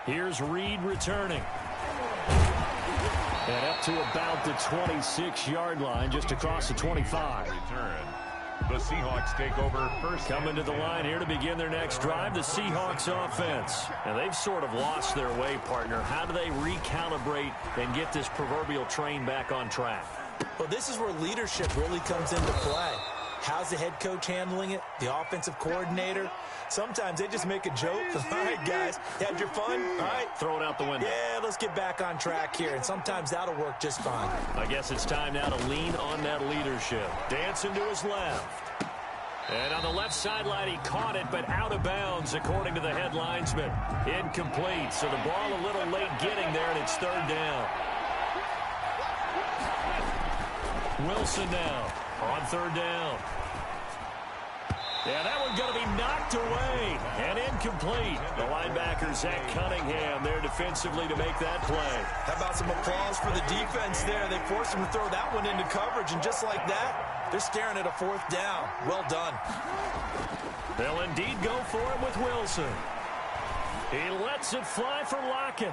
Here's Reed returning. And up to about the 26-yard line, just across the 25. Return. The Seahawks take over 1st. Coming to the line here to begin their next drive, the Seahawks offense. And they've sort of lost their way, partner. How do they recalibrate and get this proverbial train back on track? Well, this is where leadership really comes into play. How's the head coach handling it? The offensive coordinator? Sometimes they just make a joke. All right, guys, you had your fun? All right. Throw it out the window. Yeah, let's get back on track here. And sometimes that'll work just fine. I guess it's time now to lean on that leadership. Dancing to his left. And on the left sideline, he caught it, but out of bounds, according to the head linesman. Incomplete. So the ball a little late getting there, and it's third down. Wilson now on third down. Yeah, that one's going to be knocked away and incomplete. The linebacker, Zach Cunningham, there defensively to make that play. How about some applause for the defense there? They forced him to throw that one into coverage, and just like that, they're staring at a fourth down. Well done. They'll indeed go for it with Wilson. He lets it fly for Lockett.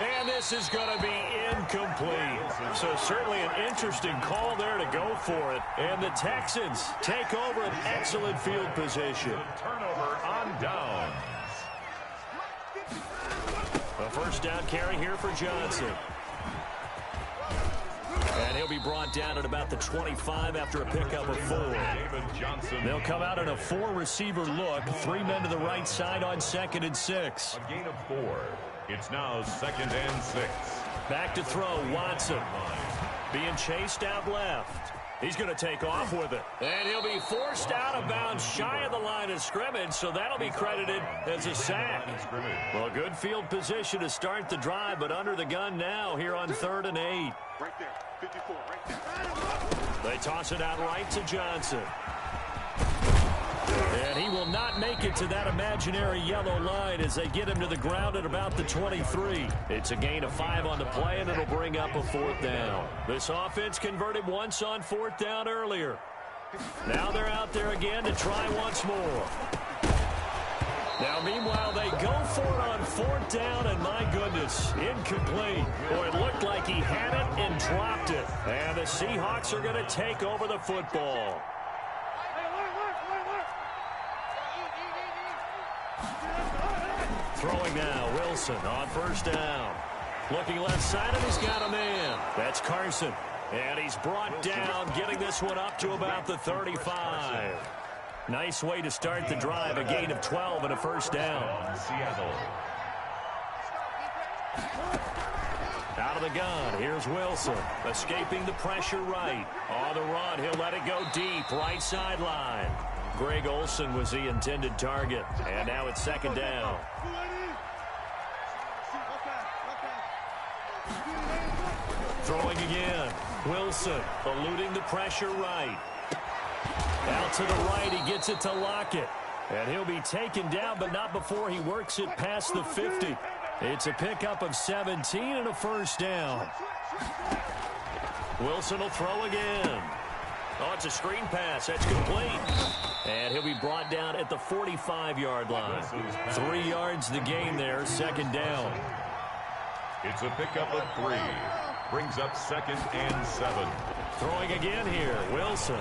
And this is going to be incomplete. So certainly an interesting call there to go for it. And the Texans take over an excellent field position. Turnover on downs. A first down carry here for Johnson. And he'll be brought down at about the 25 after a pickup of 4. They'll come out in a 4-receiver look. 3 men to the right side on 2nd and 6. A gain of 4. It's now 2nd and 6. Back to throw, Watson. Being chased out left. He's going to take off with it. And he'll be forced out of bounds shy of the line of scrimmage, so that'll be credited as a sack. Well, good field position to start the drive, but under the gun now here on 3rd and 8. Right there, 54, right there. They toss it out right to Johnson. And he will not make it to that imaginary yellow line as they get him to the ground at about the 23. It's a gain of 5 on the play, and it'll bring up a 4th down. This offense converted once on 4th down earlier. Now they're out there again to try once more. Now, meanwhile, they go for it on 4th down, and my goodness, incomplete. Boy, it looked like he had it and dropped it. And the Seahawks are going to take over the football. Throwing now, Wilson on 1st down. Looking left side, and he's got a man. That's Carson. And he's brought down, getting this one up to about the 35. Nice way to start the drive, a gain of 12 and a 1st down. Seattle. Out of the gun, here's Wilson. Escaping the pressure right. On the run, he'll let it go deep, right sideline. Greg Olsen was the intended target. And now it's 2nd down. Throwing again. Wilson eluding the pressure right. Out to the right, he gets it to Lockett. And he'll be taken down, but not before he works it past the 50. It's a pickup of 17 and a 1st down. Wilson will throw again. Oh, it's a screen pass. That's complete. And he'll be brought down at the 45-yard line. 3 yards the game there, second down. It's a pickup of 3. Brings up 2nd and 7. Throwing again here, Wilson.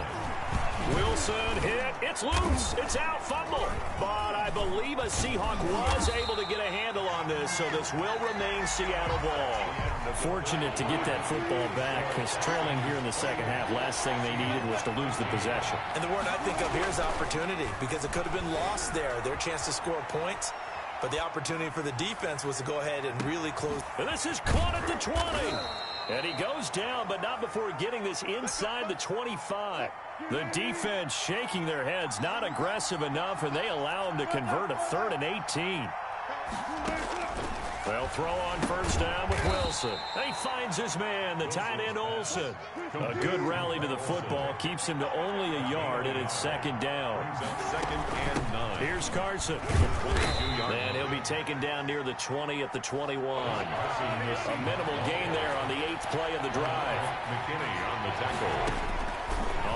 Wilson hit. It's loose. It's out. Fumble. But I believe a Seahawk was able to get a handle on this, so this will remain Seattle ball. Fortunate to get that football back, because trailing here in the second half, last thing they needed was to lose the possession. And the word I think of here is opportunity, because it could have been lost there, their chance to score points. But the opportunity for the defense was to go ahead and really close. And this is caught at the 20. And he goes down, but not before getting this inside the 25. The defense shaking their heads, not aggressive enough, and they allow him to convert a 3rd and 18. They'll throw on first down with Wilson. And he finds his man, the tight end Olsen. A good rally to the football keeps him to only a yard, and it's second down. 2nd and 9. Here's Carson. And he'll be taken down near the 20 at the 21. A minimal gain there on the 8th play of the drive. McKinney on the tackle.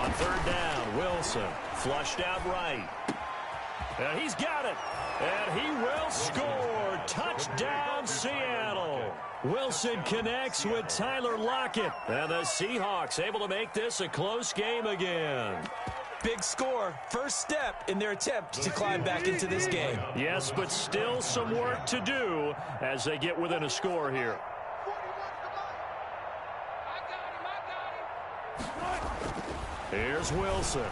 On third down, Wilson flushed out right. And he's got it. And he will score. Touchdown, Seattle. Wilson connects with Tyler Lockett. And the Seahawks able to make this a close game again. Big score. First step in their attempt to climb back into this game. Yes, but still some work to do as they get within a score here. Here's Wilson.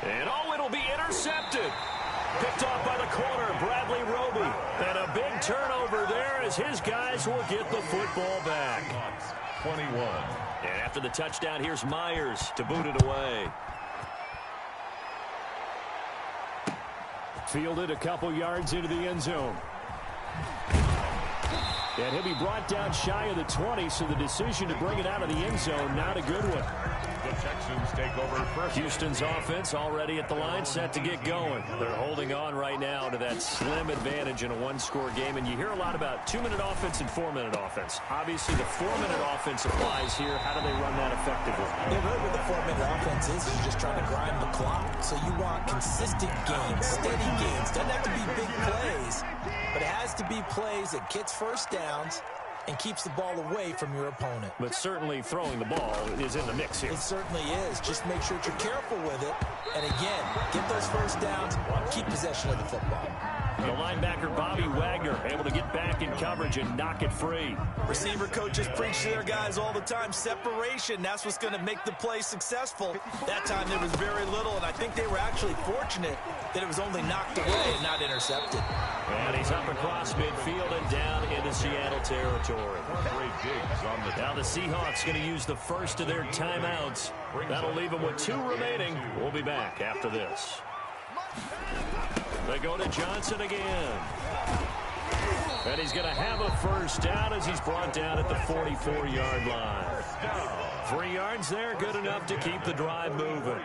And oh, it'll be intercepted. Picked off by the corner, Bradley Roby. And a big turnover there as his guys will get the football back. 21. And after the touchdown, here's Myers to boot it away. Fielded a couple yards into the end zone. And he'll be brought down shy of the 20, so the decision to bring it out of the end zone, not a good one. The Texans take over first. Houston's offense already at the line, set to get going. They're holding on right now to that slim advantage in a one-score game, and you hear a lot about 2-minute offense and 4-minute offense. Obviously, the 4-minute offense applies here. How do they run that effectively? Yeah, really what the 4-minute offense is you're just trying to grind the clock. So you want consistent gains, steady gains. Doesn't have to be big plays, but it has to be plays that gets first downs and keeps the ball away from your opponent. But certainly throwing the ball is in the mix here. It certainly is. Just make sure that you're careful with it. And again, get those first downs, keep possession of the football. The linebacker, Bobby Wagner, able to get back in coverage and knock it free. Receiver coaches preach to their guys all the time. Separation, that's what's going to make the play successful. That time there was very little, and I think they were actually fortunate that it was only knocked away and not intercepted. And he's up across midfield and down into Seattle territory. Now the Seahawks going to use the first of their timeouts. That'll leave them with 2 remaining. We'll be back after this. They go to Johnson again. And he's going to have a first down as he's brought down at the 44-yard line. 3 yards there, good enough to keep the drive moving.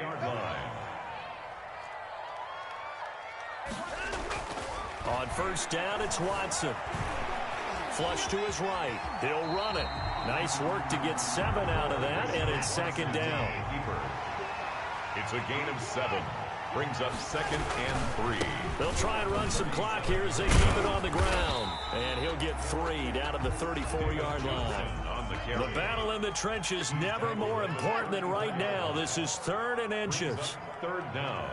On first down, it's Watson. Flush to his right. He'll run it. Nice work to get 7 out of that, and it's second down. It's a gain of 7. Brings up 2nd and 3. They'll try and run some clock here as they keep it on the ground. And he'll get 3 down at the 34-yard line. The battle in the trenches never more important than right now. This is 3rd and inches. 3rd down.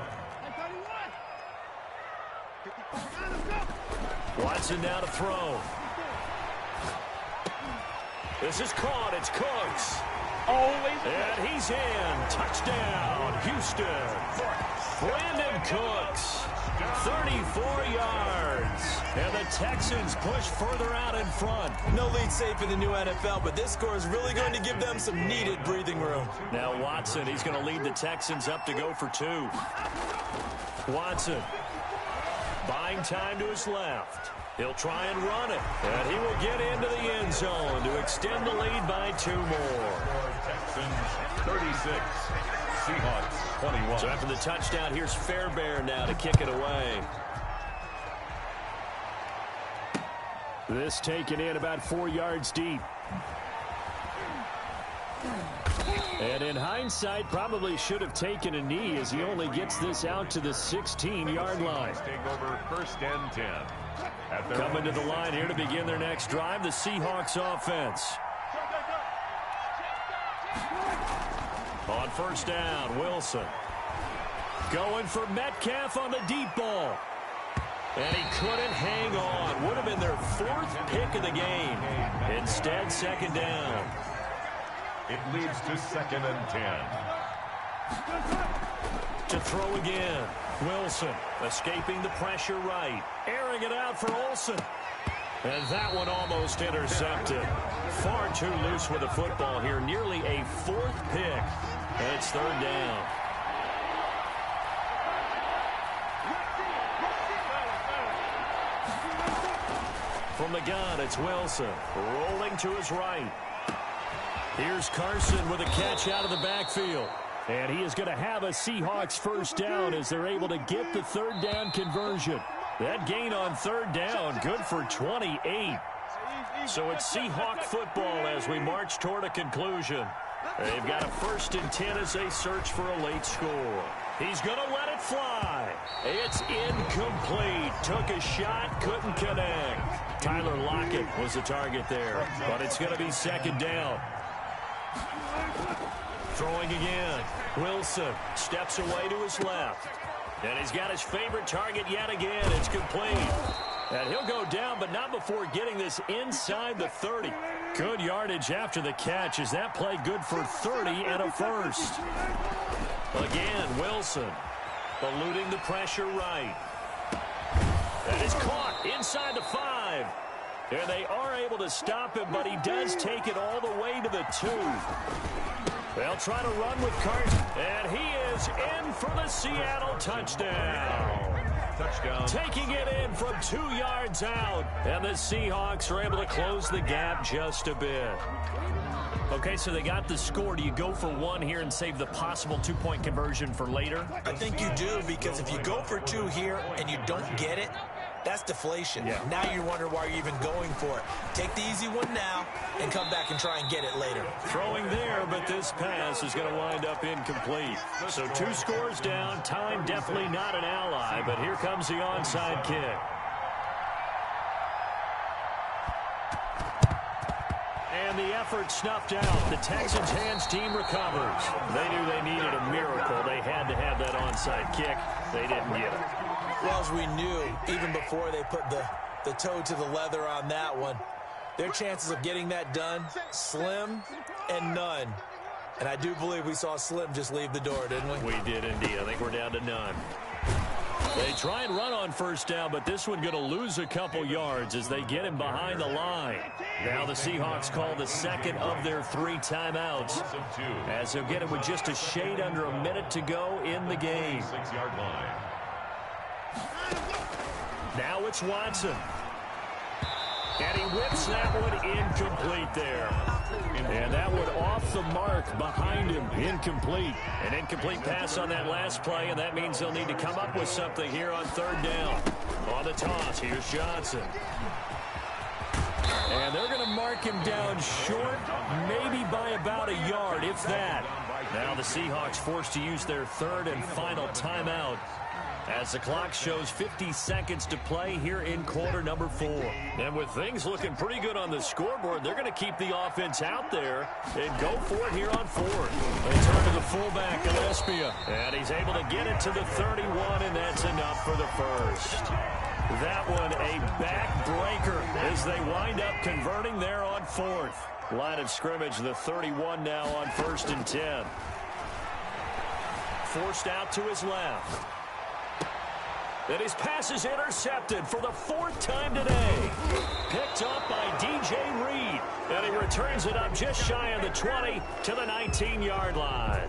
Watson now to throw. This is caught. It's Cooks. And he's in. Touchdown, Houston. Brandon Cooks, 34 yards. And the Texans push further out in front. No lead safe in the new NFL, but this score is really going to give them some needed breathing room. Now Watson, he's going to lead the Texans up to go for 2. Watson, buying time to his left. He'll try and run it. And he will get into the end zone to extend the lead by 2 more. Texans 36. Seahawks 21. So after the touchdown, here's Fairbairn now to kick it away. This taken in about 4 yards deep. And in hindsight, probably should have taken a knee as he only gets this out to the 16-yard line. Take over 1st and 10. Coming to the line here to begin their next drive, the Seahawks offense. On 1st down, Wilson. Going for Metcalf on the deep ball. And he couldn't hang on. Would have been their 4th pick of the game. Instead, 2nd down. It leads to 2nd and 10. To throw again. Wilson escaping the pressure right. Airing it out for Olsen. And that one almost intercepted. Far too loose with the football here. Nearly a 4th pick. And it's 3rd down. From the gun, it's Wilson. Rolling to his right. Here's Carson with a catch out of the backfield. And he is going to have a Seahawks 1st down as they're able to get the 3rd down conversion. That gain on 3rd down, good for 28. So it's Seahawk football as we march toward a conclusion. They've got a 1st and 10 as they search for a late score. He's going to let it fly. It's incomplete. Took a shot, couldn't connect. Tyler Lockett was the target there, but it's going to be 2nd down. Throwing again. Wilson steps away to his left. And he's got his favorite target yet again. It's complete. And he'll go down, but not before getting this inside the 30. Good yardage after the catch. Is that play good for 30 and a 1st? Again, Wilson eluding the pressure right. That is caught inside the 5. And they are able to stop him, but he does take it all the way to the 2. They'll try to run with Carson, and he is in for the Seattle touchdown. Taking it in from 2 yards out, and the Seahawks are able to close the gap just a bit. Okay, so they got the score. Do you go for 1 here and save the possible 2-point conversion for later? I think you do, because if you go for 2 here and you don't get it, that's deflation. Yeah. Now you wonder why you're even going for it. Take the easy one now and come back and try and get it later. Throwing there, but this pass is going to wind up incomplete. So 2 scores down. Time definitely not an ally, but here comes the onside kick. And the effort snuffed out. The Texans' hands team recovers. They knew they needed a miracle. They had to have that onside kick. They didn't get it. Well, as we knew, even before they put the toe to the leather on that one, their chances of getting that done, slim and none. And I do believe we saw Slim just leave the door, didn't we? We did indeed. I think we're down to none. They try and run on 1st down, but this one going to lose a couple yards as they get him behind the line. Now the Seahawks call the 2nd of their 3 timeouts as they'll get it with just a shade under a minute to go in the game. 6-yard line. Now it's Watson. And he whips that one incomplete there. And that one off the mark behind him. Incomplete. An incomplete pass on that last play, and that means they'll need to come up with something here on 3rd down. On the toss, here's Johnson. And they're going to mark him down short, maybe by about a yard, if that. Now the Seahawks forced to use their 3rd and final timeout as the clock shows 50 seconds to play here in quarter number 4. And with things looking pretty good on the scoreboard, they're going to keep the offense out there and go for it here on 4th. They turn to the fullback, Gillespie, and he's able to get it to the 31, and that's enough for the 1st. That one a backbreaker as they wind up converting there on 4th. Line of scrimmage, the 31 now on 1st and 10. Forced out to his left. And his pass is intercepted for the 4th time today. Picked up by DJ Reed. And he returns it up just shy of the 20 to the 19-yard line.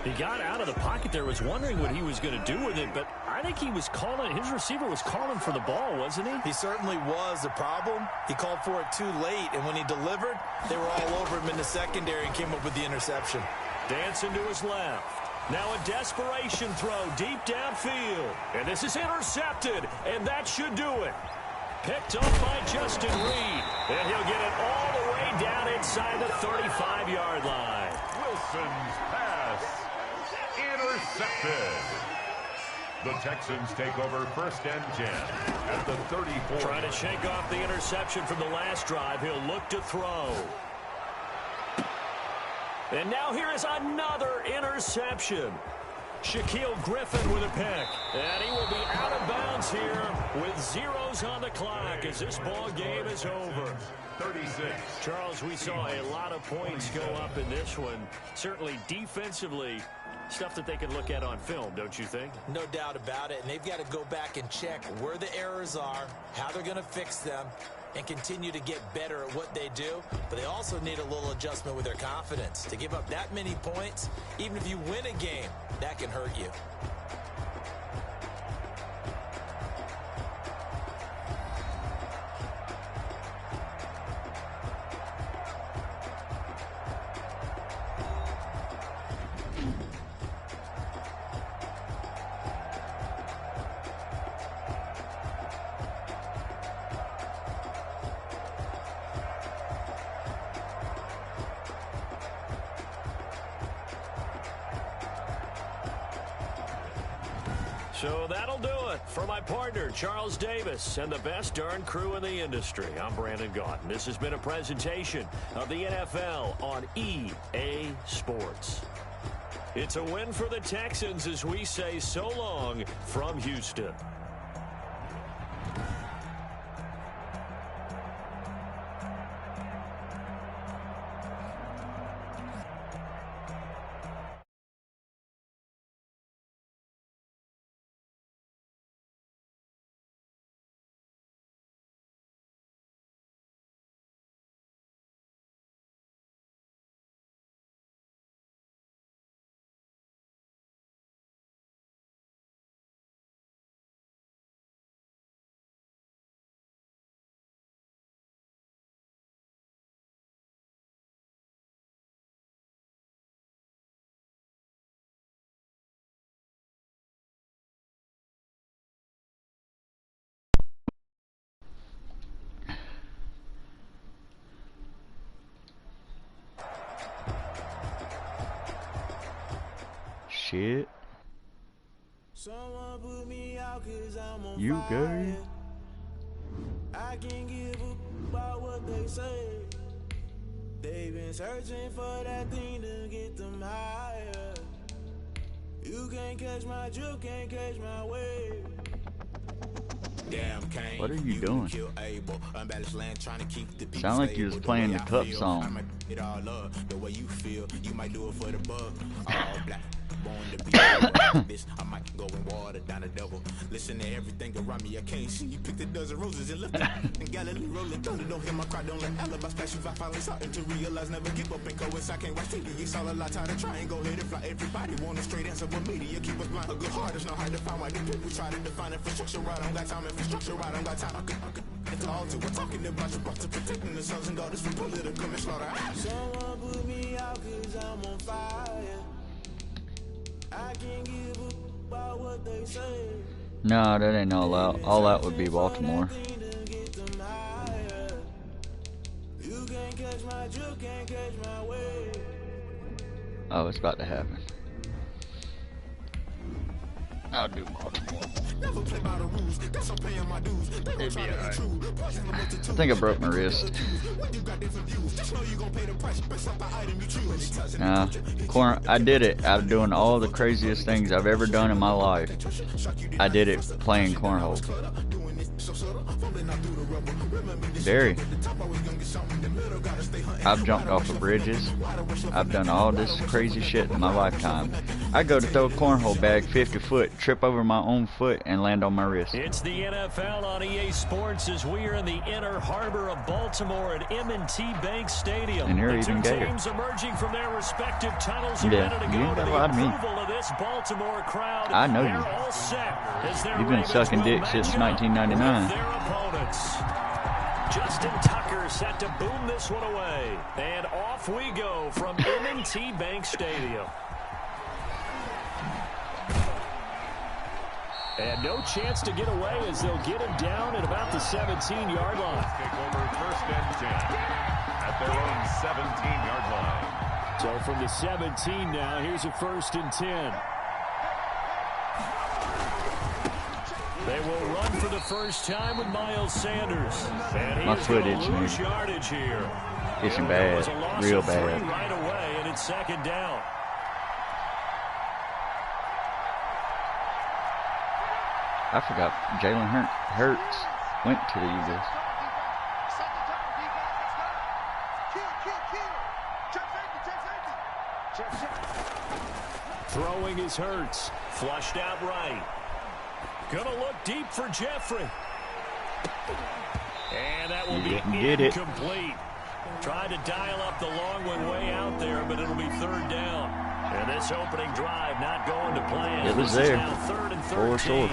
He got out of the pocket there, was wondering what he was going to do with it, but I think he was calling, his receiver was calling for the ball, wasn't he? He certainly was. The problem, he called for it too late, and when he delivered, they were all over him in the secondary and came up with the interception. Dancing to his left. Now a desperation throw deep downfield. And this is intercepted, and that should do it. Picked up by Justin Reed. And he'll get it all the way down inside the 35-yard line. Wilson's pass intercepted. The Texans take over 1st and 10 at the 34. Trying to shake off the interception from the last drive. He'll look to throw. And now here is another interception. Shaquille Griffin with a pick. And he will be out of bounds here with zeros on the clock as this ball game is over. 36. Charles, we saw a lot of points go up in this one. Certainly defensively, stuff that they can look at on film, don't you think? No doubt about it. And they've got to go back and check where the errors are, how they're going to fix them, and continue to get better at what they do. But they also need a little adjustment with their confidence. To give up that many points, even if you win a game, that can hurt you. So that'll do it for my partner, Charles Davis, and the best darn crew in the industry. I'm Brandon Gaudin. This has been a presentation of the NFL on EA Sports. It's a win for the Texans as we say so long from Houston. Shit. You gay? I can give a about what they say. They've been searching for that thing to get them higher. You can't catch my drift, can't catch my wave. Damn, what are you doing? Sound like you was playing the Cup song. It all up the way you feel. You might do it for the bug. All black. Born to be this. I might go and water down the devil. Listen to everything around me. I can't see. You picked a dozen roses and left it. And Galilee rolling thunder. Don't hear my cry. Don't let alibis pass you. I finally starting to realize. Never give up and coincide. Can't watch TV. It's all a lot. Time to try and go ahead and fly. Everybody want a straight answer with media. Keep us blind. A good heart is not hard to find. Why the people try to define infrastructure right? I don't got time. Infrastructure right. I don't got time. It's all to. We're talking about you. Brought to protecting the sons and daughters from political slaughter. Someone put me out cause I'm on fire. I can't give a about what they say. No, that ain't all out. All out would be Baltimore. Oh, it's about to happen. I'll do Baltimore. It'd be alright. I think I broke my wrist. I did it out of doing all the craziest things I've ever done in my life. I did it playing cornhole. Dairy. I've jumped off of bridges. I've done all this crazy shit in my lifetime. I go to throw a cornhole bag 50 foot, trip over my own foot, and land on my wrist. It's the NFL on EA Sports as we are in the inner harbor of Baltimore at M&T Bank Stadium. And you're the even two gator. Teams emerging from their respective tunnels are Yeah, ready to you go ain't to gotta the lie to me. approval of this Baltimore crowd. I know They're you. all set as their You've been Ravens sucking will dick since match up 1999. with their opponents. Justin Tucker set to boom this one away. And off we go from M&T Bank Stadium. And no chance to get away as they'll get him down at about the 17-yard line. Take over 1st and 10 at their own 17-yard line. So from the 17 now, here's a 1st and 10. They will run for the first time with Miles Sanders. And my footage, man. Yardage here. It's bad, real bad. Right away, and it's 2nd down. I forgot Jalen Hurts went to the Eagles. Throwing is Hurts. Flushed out right. Gonna look deep for Jeffrey. And that will be incomplete. Tried to dial up the long one way out there, but it'll be 3rd down. And this opening drive not going to plan. It was there. Now 3rd and 13.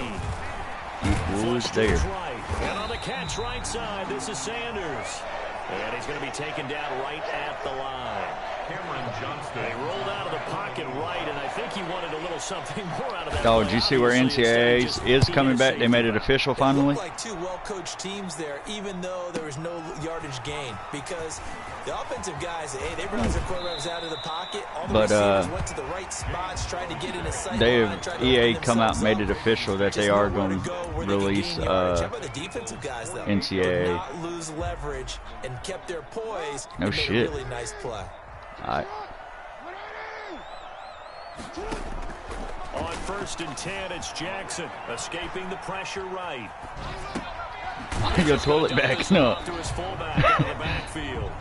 It was there. Right. And on the catch right side, this is Sanders. And he's going to be taken down right at the line. Cameron Johnston. They rolled out of the pocket right, and I think he wanted a little something more out of that. Oh, did you see where NCAA is coming back? They made it official finally. It looked like two well-coached teams there, even though there was no yardage gain, because the offensive guys, hey, they realized their quarterback was out of the pocket. All the receivers went to the right spots, tried to get in his sight. They have EA come out and made it official that they are going to release NCAA. Not lose leverage and kept their poise. No shit. Really nice play. All right. On 1st and 10, it's Jackson escaping the pressure right. Your toilet backing up. To his fullback out of the backfield.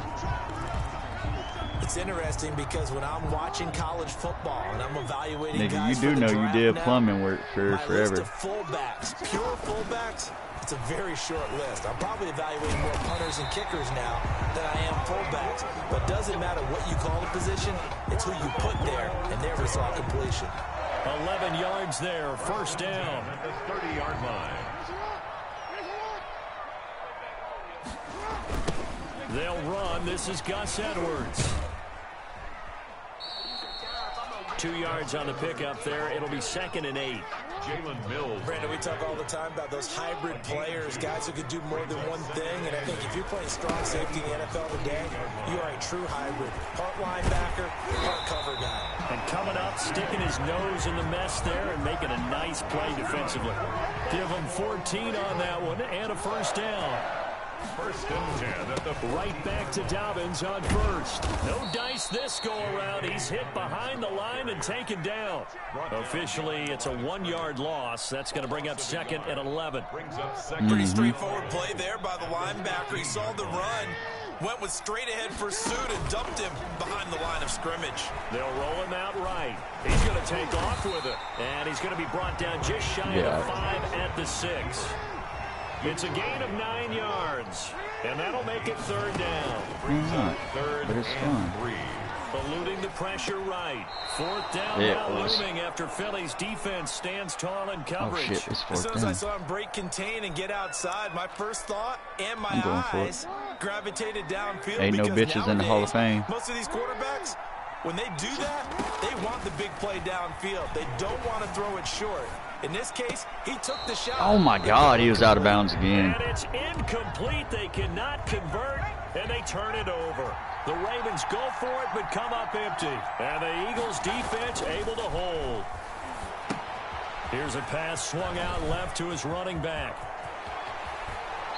It's interesting because when I'm watching college football and I'm evaluating Nigga, guys you do know you did now, plumbing work for my forever. list of fullbacks, pure fullbacks, it's a very short list. I'm probably evaluating more punters and kickers now than I am fullbacks. But it doesn't matter what you call a position, it's who you put there, and there we saw completion. 11 yards there, 1st down. At the 30-yard line. They'll run. This is Gus Edwards. 2 yards on the pickup there. It'll be 2nd and 8. Jalen Mills. Brandon, we talk all the time about those hybrid players, guys who could do more than one thing. And I think if you're playing strong safety in the NFL today, you are a true hybrid. Part linebacker, part cover guy. And coming up, sticking his nose in the mess there and making a nice play defensively. Give him 14 on that one and a 1st down. 1st and 10 at the right back to Dobbins on 1st. No dice this go around. He's hit behind the line and taken down. Officially, it's a 1-yard loss. That's going to bring up 2nd and 11. Brings up 2nd. Pretty straightforward play there by the linebacker. He saw the run, went with straight ahead pursuit and dumped him behind the line of scrimmage. They'll roll him out right. He's going to take off with it. And he's going to be brought down just shy of 5 at the 6. It's a gain of 9 yards, and that'll make it 3rd down. But it's fun. 3. Eluding the pressure right. 4th down now looming after Philly's defense stands tall in coverage. Oh shit, it's 4th as soon as down. I saw him break contain and get outside, my first thought and my eyes gravitated downfield. Ain't no bitches in the Hall of Fame. Most of these quarterbacks, when they do that, they want the big play downfield. They don't want to throw it short. In this case, he took the shot. Oh my God, he was out of bounds again. And it's incomplete. They cannot convert, and they turn it over. The Ravens go for it, but come up empty. And the Eagles defense able to hold. Here's a pass swung out left to his running back.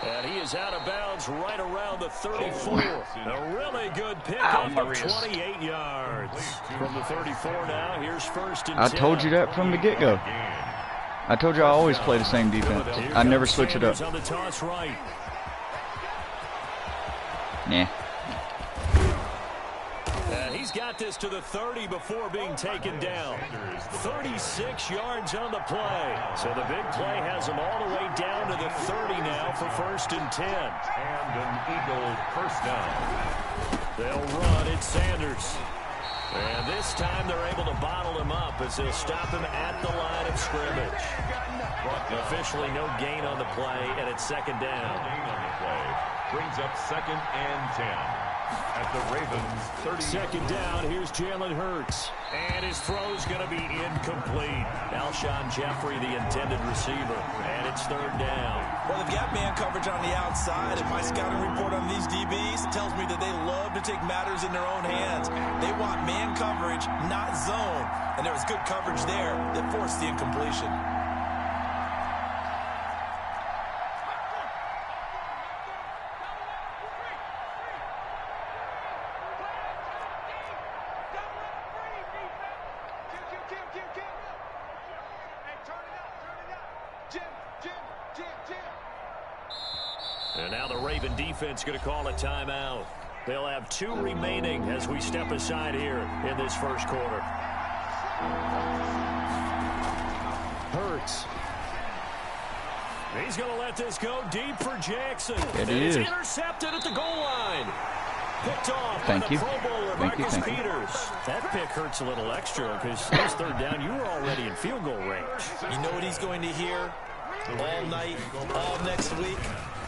And he is out of bounds right around the 34. A really good pickup of 28 yards. From the 34 now, here's 1st and 10. I told you that from the get-go. I told you I always play the same defense. I never switch it up. On the toss right. Nah. And he's got this to the 30 before being taken down. 36 yards on the play. So the big play has him all the way down to the 30 now for 1st and 10. And an Eagle 1st down. They'll run. It's Sanders. And this time they're able to bottle him up as they'll stop him at the line of scrimmage. Officially no gain on the play, and it's 2nd down. Gain on the play. Brings up 2nd and 10. at the Ravens 30. Second down, here's Jalen Hurts. And his throw's going to be incomplete. Alshon Jeffrey, the intended receiver. And it's third down. Well, they've got man coverage on the outside, and my scouting report on these DBs tells me that they love to take matters in their own hands. They want man coverage, not zone. And there was good coverage there that forced the incompletion. And now the Raven defense going to call a timeout. They'll have 2 remaining as we step aside here in this first quarter. Hurts. He's going to let this go deep for Jackson. It is. It's intercepted at the goal line. Picked off by the Pro Bowler, Marcus Peters. That pick hurts a little extra because this third down, you were already in field goal range. You know what he's going to hear all night, all next week?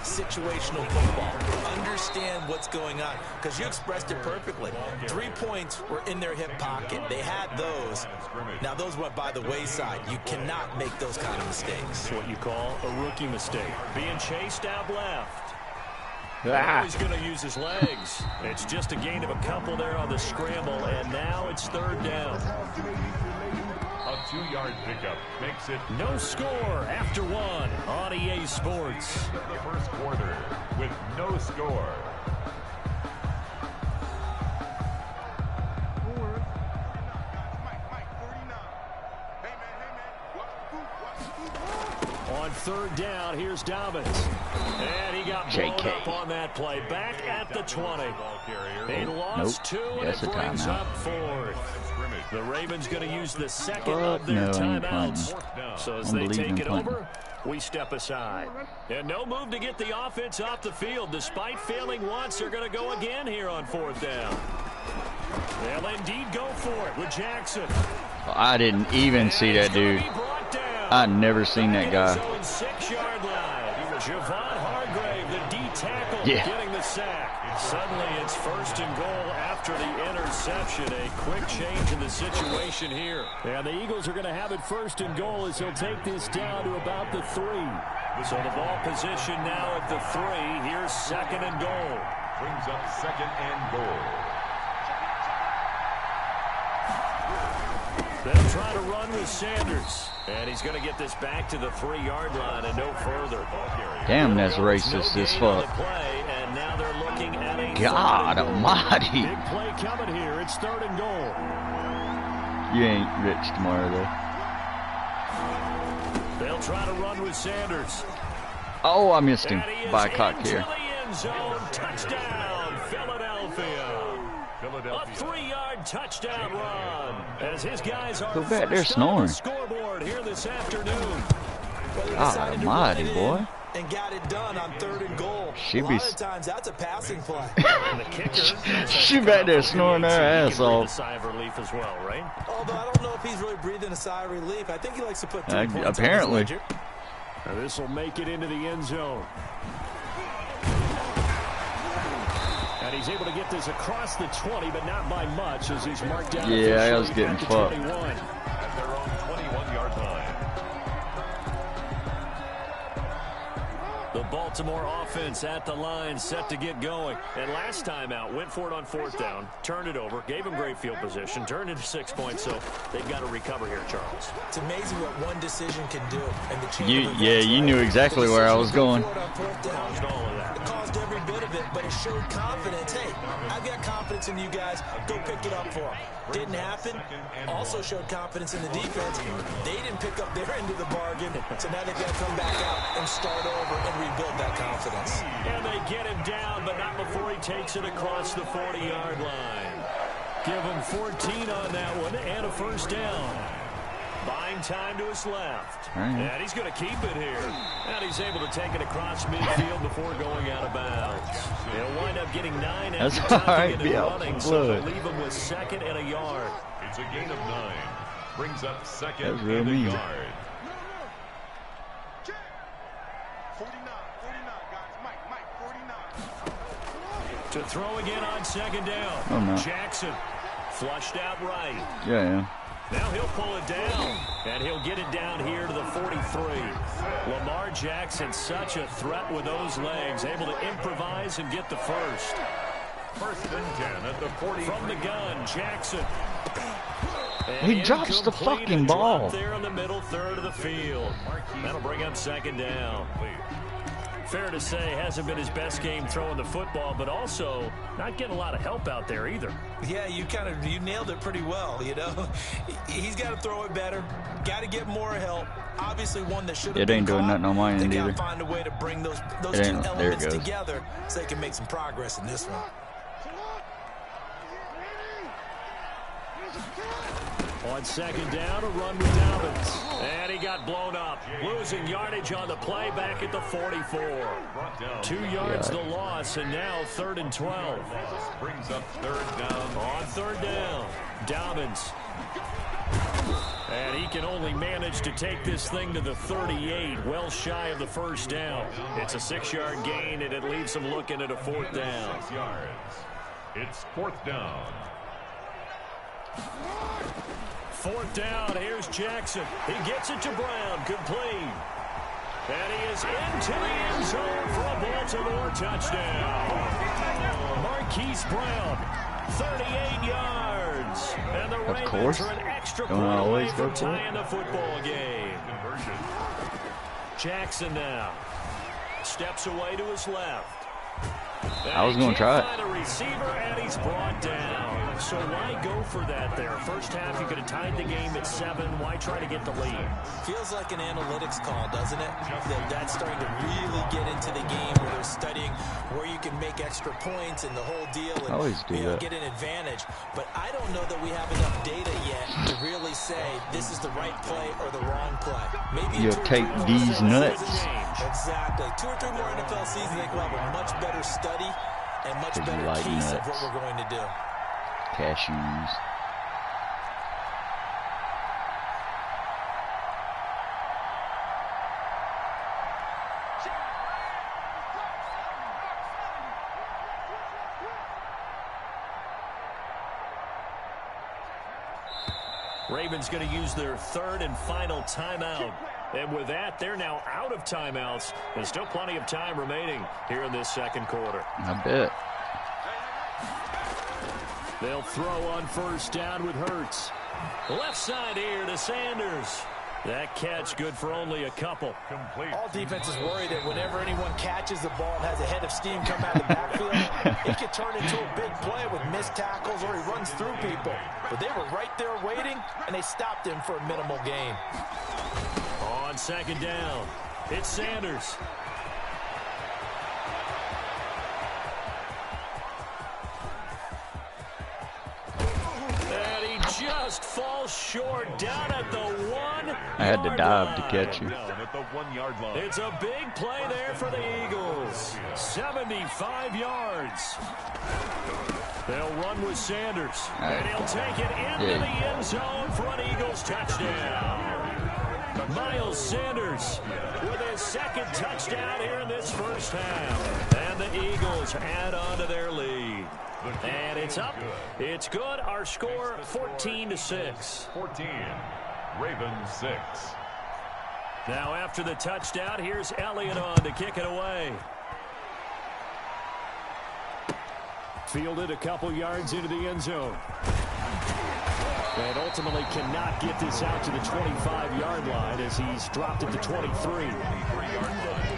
Situational football. Understand what's going on, because you expressed it perfectly. 3 points were in their hip pocket. They had those. Now those went by the wayside. You cannot make those kind of mistakes. What you call a rookie mistake. Being chased out left. Ah. He's going to use his legs. It's just a gain of a couple there on the scramble, and now it's third down. A 2-yard pickup makes it no score after 1 on EA Sports. The first quarter with no score. On third down, here's Dobbins. And he got blown up on that play. Back at the 20. They lost 2, and it brings up 4th. The Ravens going to use the second of their timeouts. So as they take it over, we step aside. And no move to get the offense off the field. Despite failing once, they're going to go again here on 4th down. They'll indeed go for it with Jackson. I didn't even see that dude. I never seen that guy. 6-yard line. Javon Hargrave, the D tackle, getting the sack. Suddenly it's 1st and goal after the interception. A quick change in the situation here. And the Eagles are going to have it 1st and goal as they'll take this down to about the 3. So the ball position now at the 3. Here's 2nd and goal. Brings up 2nd and goal. They'll try to run with Sanders. And he's going to get this back to the 3-yard line and no further. Damn, that's racist as fuck. And now they're looking at a God almighty. Big play coming here. It's 3rd and goal. You ain't rich tomorrow, though. They'll try to run with Sanders. Oh, I missed him by a cock here. End zone. Touchdown, Philadelphia. A 3-yard touchdown run as his guys are go back there snoring. Scoreboard here this afternoon. God almighty, boy. And got it done on 3rd and goal. She a lot of times that's a passing play. And the kicker, she back there snoring her ass off. A sigh of relief as well, right? Although I don't know if he's really breathing a sigh of relief. I think he likes to put 3 points apparently. on his ledger. This will make it into the end zone. And he's able to get this across the 20, but not by much as he's marked down. Yeah, I was getting fucked. At their own 21-yard line. The Baltimore offense at the line, set to get going. And last time out, went for it on 4th down, turned it over, gave him great field position, turned it 6 points, so they've got to recover here, Charles. It's amazing what one decision can do. And the you knew exactly where I was going. It caused every bit of it, but it showed confidence. Hey, I've got confidence in you guys. Go pick it up for them. Didn't happen. Also showed confidence in the defense. They didn't pick up their end of the bargain, so now they've got to come back out and start over and rebuild that confidence. And they get him down, but not before he takes it across the 40-yard line. Give him 14 on that one and a 1st down. Buying time to his left. And he's going to keep it here. And he's able to take it across midfield before going out of bounds. He'll wind up getting 9 after tucking it and running, so they'll leave him with 2nd and a yard. It's a gain of 9. Brings up 2nd That's real and a mean. yard. 49, guys. Mike, 49. To throw again on second down. Oh, no. Jackson flushed out right. Yeah. Now he'll pull it down, and he'll get it down here to the 43. Lamar Jackson, such a threat with those legs, able to improvise and get the first. First and 10 at the 40. From the gun, Jackson. He drops the fucking ball. There in the middle third of the field. That'll bring up second down. Fair to say, hasn't been his best game throwing the football, but also not getting a lot of help out there either. Yeah, you nailed it pretty well, you know. He's got to throw it better. Got to get more help. Obviously one that should have It ain't doing nothing on my end either. either. They got to find a way to bring those two elements together so they can make some progress in this one. On second down, a run with Dobbins. And he got blown up. Losing yardage on the play back at the 44. 2 yards the loss, and now 3rd and 12. Brings up third down. On third down, Dobbins. And he can only manage to take this thing to the 38, well shy of the first down. It's a 6-yard gain, and it leaves him looking at a 4th down. 6 yards. It's 4th down. 4th down, here's Jackson. He gets it to Brown, complete. And he is into the end zone for a Baltimore touchdown. Marquise Brown, 38 yards. And the Ravens are an extra point away from tying the football game. Jackson now steps away to his left. I was going to try it. Find a receiver, and he's brought down. So why go for that there? First half, you could have tied the game at 7. Why try to get the lead? Feels like an analytics call, doesn't it? That's starting to really get into the game where they're studying where you can make extra points and the whole deal and always do that. Get an advantage. But I don't know that we have enough data yet to really say this is the right play or the wrong play. Maybe you'll take these nuts. Exactly. 2 or 3 more NFL seasons, I think we'll have a much better study and much better piece of what we're going to do. Cashews. Ravens going to use their 3rd and final timeout. And with that, they're now out of timeouts. There's still plenty of time remaining here in this second quarter. I bet. They'll throw on first down with Hurts. Left side here to Sanders. That catch good for only a couple. Complete. All defenses worry that whenever anyone catches the ball and has a head of steam come out of the backfield, it could turn into a big play with missed tackles or he runs through people. But they were right there waiting, and they stopped him for a minimal gain. On second down, it's Sanders. Just falls short down at the 1. I had to dive to catch you. At the 1 yard line. It's a big play there for the Eagles. 75 yards. They'll run with Sanders. And he'll take it into the end zone for an Eagles touchdown. Miles Sanders with his 2nd touchdown here in this first half. And the Eagles add on to their lead. And it's up. It's good. Our score 14-6. 14. Ravens 6. Now after the touchdown, here's Elliott on to kick it away. Fielded a couple yards into the end zone. And ultimately cannot get this out to the 25-yard line as he's dropped at the 23. 23-yard line.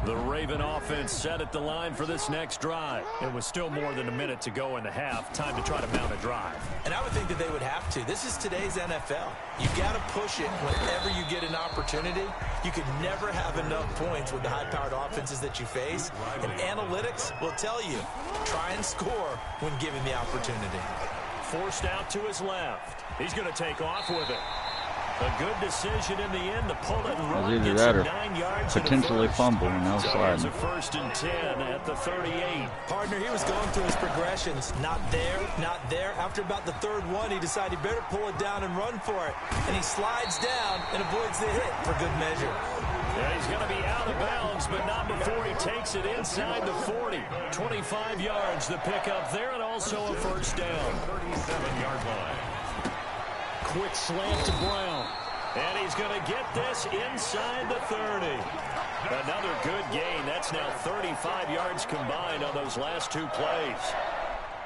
The Raven offense set at the line for this next drive. It was still more than a minute to go in the half. Time to try to mount a drive. And I would think that they would have to. This is today's NFL. You got to push it whenever you get an opportunity. You can never have enough points with the high-powered offenses that you face. And analytics will tell you, try and score when given the opportunity. Forced out to his left. He's going to take off with it. A good decision in the end to pull it and run. Either Gets that him or 9 yards potentially fumble and no So sliding. it's a 1st and 10 at the 38. Partner, he was going through his progressions. Not there, not there. After about the 3rd one, he decided he better pull it down and run for it. And he slides down and avoids the hit for good measure. Yeah, he's going to be out of bounds, but not before he takes it inside the 40. 25 yards the pickup there, and also a 1st down. 37-yard line. Quick slant to Brown. And he's going to get this inside the 30. Another good gain. That's now 35 yards combined on those last 2 plays.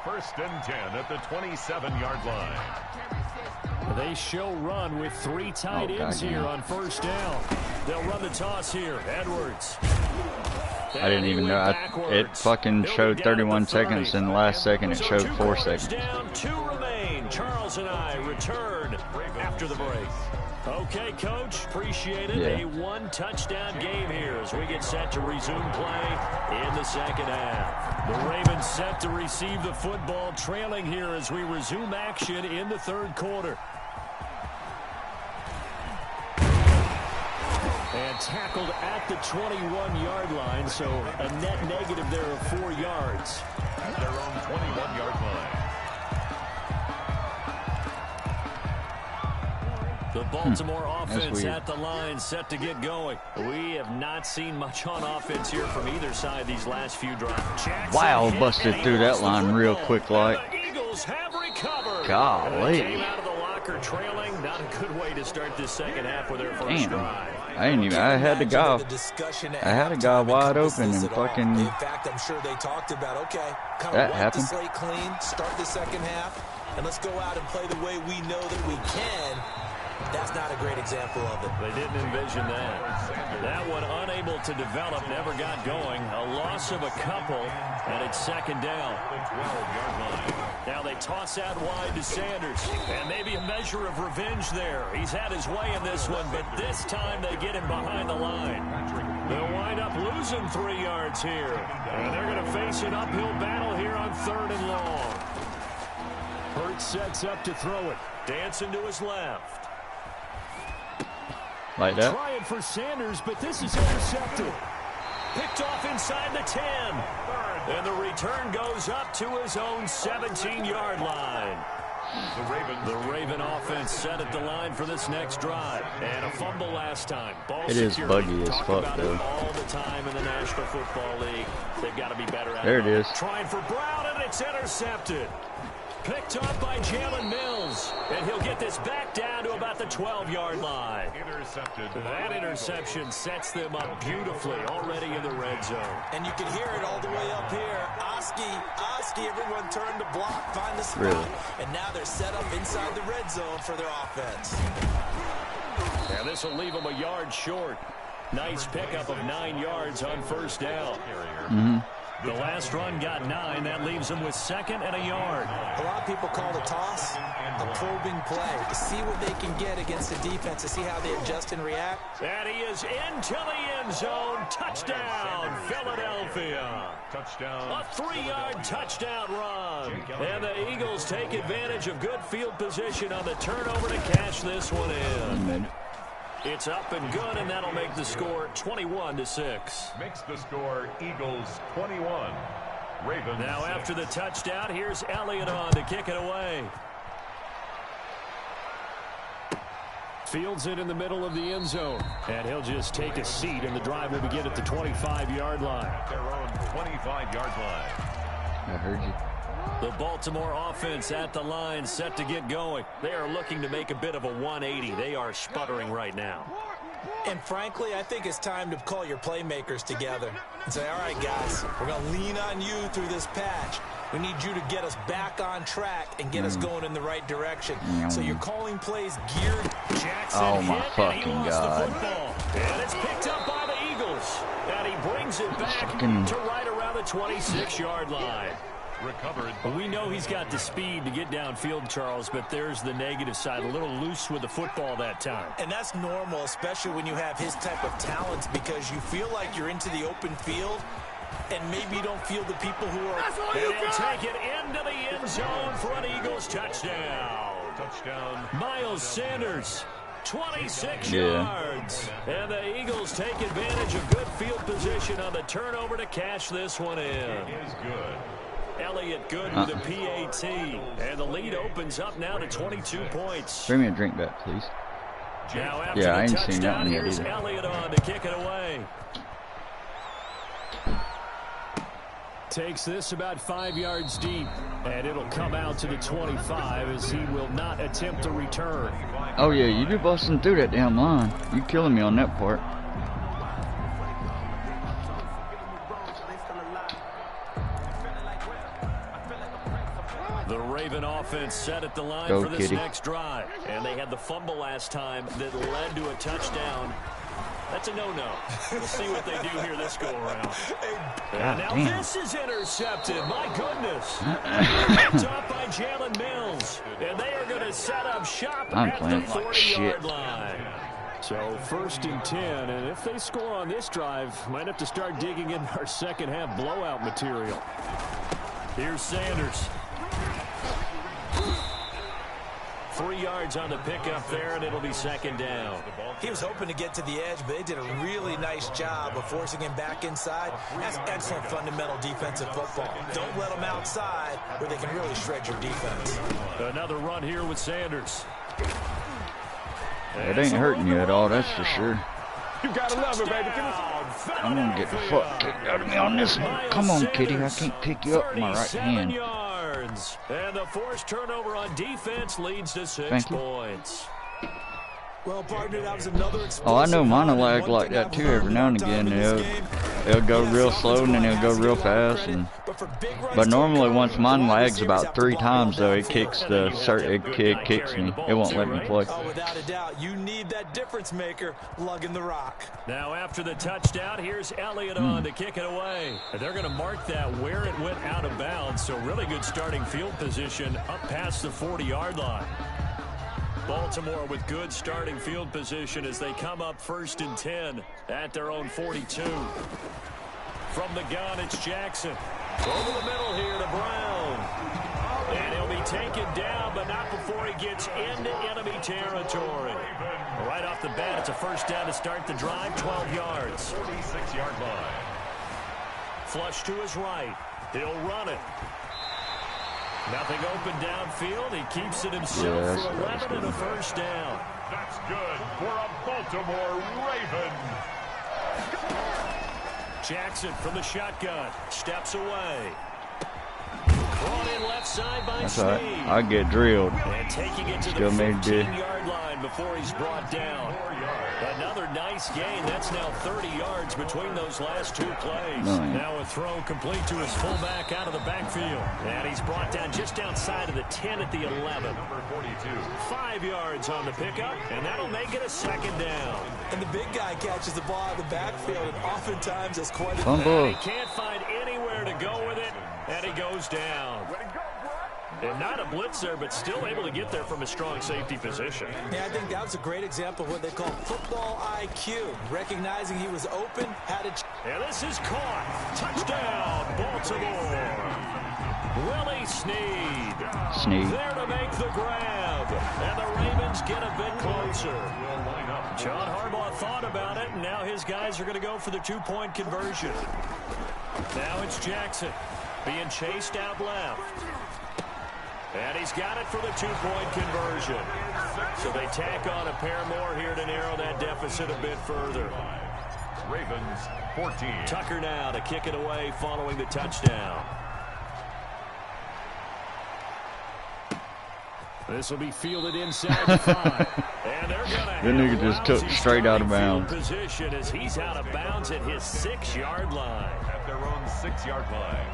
1st and 10 at the 27-yard line. They show run with 3 tight ends here on 1st down. They'll run the toss here. Edwards. I didn't even know. It fucking showed 31 seconds, and the last second it showed 4 seconds. Down, 2 remain. Charles and I return after the break. Okay, Coach, appreciate it. Yeah. A 1-touchdown game here as we get set to resume play in the 2nd half. The Ravens set to receive the football, trailing here as we resume action in the 3rd quarter. And tackled at the 21-yard line, so a net negative there of 4 yards. At their own 21-yard line. The Baltimore offense at the line, set to get going. We have not seen much on offense here from either side these last few drives. Wow, busted through that line real quick like. The Eagles have recovered. Golly. Came out of the locker trailing. Not a good way to start this 2nd half with their 1st drive. I had a guy wide open and fucking. In fact, I'm sure they talked about, okay, kind that of wipe happened. the slate clean, start the 2nd half, and let's go out and play the way we know that we can. That's not a great example of it. They didn't envision that. That one unable to develop, never got going. A loss of a couple, and it's 2nd down. The 12-yard line. Now they toss out wide to Sanders, and maybe a measure of revenge there. He's had his way in this one, but this time they get him behind the line. They'll wind up losing 3 yards here, and they're going to face an uphill battle here on 3rd and long. Hurts sets up to throw it. Dancing to his left. Like that. Trying for Sanders, but this is intercepted. Picked off inside the 10. And the return goes up to his own 17-yard line. The Raven offense set at the line for this next drive. And a fumble last time. Ball it is buggy as fuck, though. All the time in the National Football League. They've got to be better at it. There it is. Trying for Brown, and it's intercepted. Picked up by Jalen Mills. And he'll get this back down to about the 12-yard line. Intercepted. That interception sets them up beautifully already in the red zone. And you can hear it all the way up here. Oski, everyone turned to block, find the spot. Really? And now they're set up inside the red zone for their offense. And this will leave them a yard short. Nice pickup of 9 yards on 1st down. The last run got 9. That leaves them with 2nd and a yard. A lot of people call the toss a probing play to see what they can get against the defense, to see how they adjust and react. And he is into the end zone. Touchdown, Philadelphia. Touchdown. A 3-yard touchdown run. And the Eagles take advantage of good field position on the turnover to cash this one in. It's up and good, and that'll make the score 21-6. Makes the score Eagles 21. Ravens. Now after the touchdown, here's Elliott on to kick it away. Fields it in the middle of the end zone. And he'll just take a seat, and the drive will begin at the 25-yard line. Their own 25-yard line. I heard you. The Baltimore offense at the line, set to get going. They are looking to make a bit of a 180. They are sputtering right now. And frankly, I think it's time to call your playmakers together and say, all right, guys, we're going to lean on you through this patch. We need you to get us back on track and get us going in the right direction. So you're calling plays geared. Jackson oh, my hit, fucking and he lost God. the football. And it's picked up by the Eagles. And he brings it back to right around the 26-yard line. Recovered. We know he's got the speed to get downfield, Charles, but there's the negative side. A little loose with the football that time. And that's normal, especially when you have his type of talents, because you feel like you're into the open field and maybe you don't feel the people who are. And he'll take it into the end zone for an Eagles touchdown. Touchdown. Miles Sanders 26 yards. And the Eagles take advantage of good field position on the turnover to cash this one in. Is good. Elliott good with a PAT. And the lead opens up now to 22 points. Bring me a drink back, please. Now after Yeah, I the ain't seen that touchdown, one yet here's either. Elliott on to kick it away. Takes this about 5 yards deep, and it'll come out to the 25 as he will not attempt to return. Oh yeah, you be busting through that damn line. You killing me on that part. The Raven offense set at the line Go, for this Kitty. next drive, and they had the fumble last time that led to a touchdown. That's a no-no. We'll see what they do here this go-around. And now damn. this is intercepted. My goodness. Picked off by Jalen Mills. And they are going to set up shop I'm at the playing like 40-yard shit. line. So 1st and 10, and if they score on this drive, might have to start digging in our second-half blowout material. Here's Sanders. 3 yards on the pickup there, and it'll be 2nd down. He was hoping to get to the edge, but they did a really nice job of forcing him back inside. That's excellent fundamental defensive football. Don't let them outside where they can really shred your defense. Another run here with Sanders. It ain't hurting you at all, that's for sure. You gotta love it, baby. I'm gonna get the fuck kicked out of me on this one. Come on, Kitty, I can't pick you up with my right hand. Yards. And the forced turnover on defense leads to 6 points. Well, partner, that was another Oh, I know mine will lag like that too every now and again. It'll go real slow and then it'll go real fast. But normally once mine lags about 3 times though, it kicks me. It won't let me play. Oh, without a doubt, you need that difference maker lugging the rock. Now after the touchdown, here's Elliott on to kick it away. And they're going to mark that where it went out of bounds. So really good starting field position up past the 40-yard line. Baltimore with good starting field position as they come up 1st and 10 at their own 42. From the gun, it's Jackson. Over the middle here to Brown. And he'll be taken down, but not before he gets into enemy territory. Right off the bat, it's a 1st down to start the drive, 12 yards. 46-yard line. Flush to his right. He'll run it. Nothing open downfield. He keeps it himself for 11 and a 1st down. That's good for a Baltimore Raven. Jackson from the shotgun. Steps away. Brought in left side by That's Sneed. all right. I get drilled. And taking it to Still the made it. 15-yard line before he's brought down. Another nice gain. That's now 30 yards between those last 2 plays. Now a throw complete to his fullback out of the backfield. And he's brought down just outside of the 10 at the 11. Number 42. 5 yards on the pickup, and that'll make it a 2nd down. And the big guy catches the ball out of the backfield, and oftentimes it's quite a Fumble. He can't find anywhere to go with it, and he goes down. And not a blitzer, but still able to get there from a strong safety position. Yeah, I think that was a great example of what they call football IQ. Recognizing he was open, had a... And this is caught. Touchdown, Baltimore. Willie Sneed. There to make the grab. And the Ravens get a bit closer. John Harbaugh thought about it, and now his guys are going to go for the 2-point conversion. Now it's Jackson being chased out left. And he's got it for the 2-point conversion. So they tack on a pair more here to narrow that deficit a bit further. Ravens 14. Tucker now to kick it away following the touchdown. This will be fielded inside the 5. And they're gonna That nigga just took straight out of bounds. Position as he's out of bounds at his 6-yard line. At their own 6-yard line.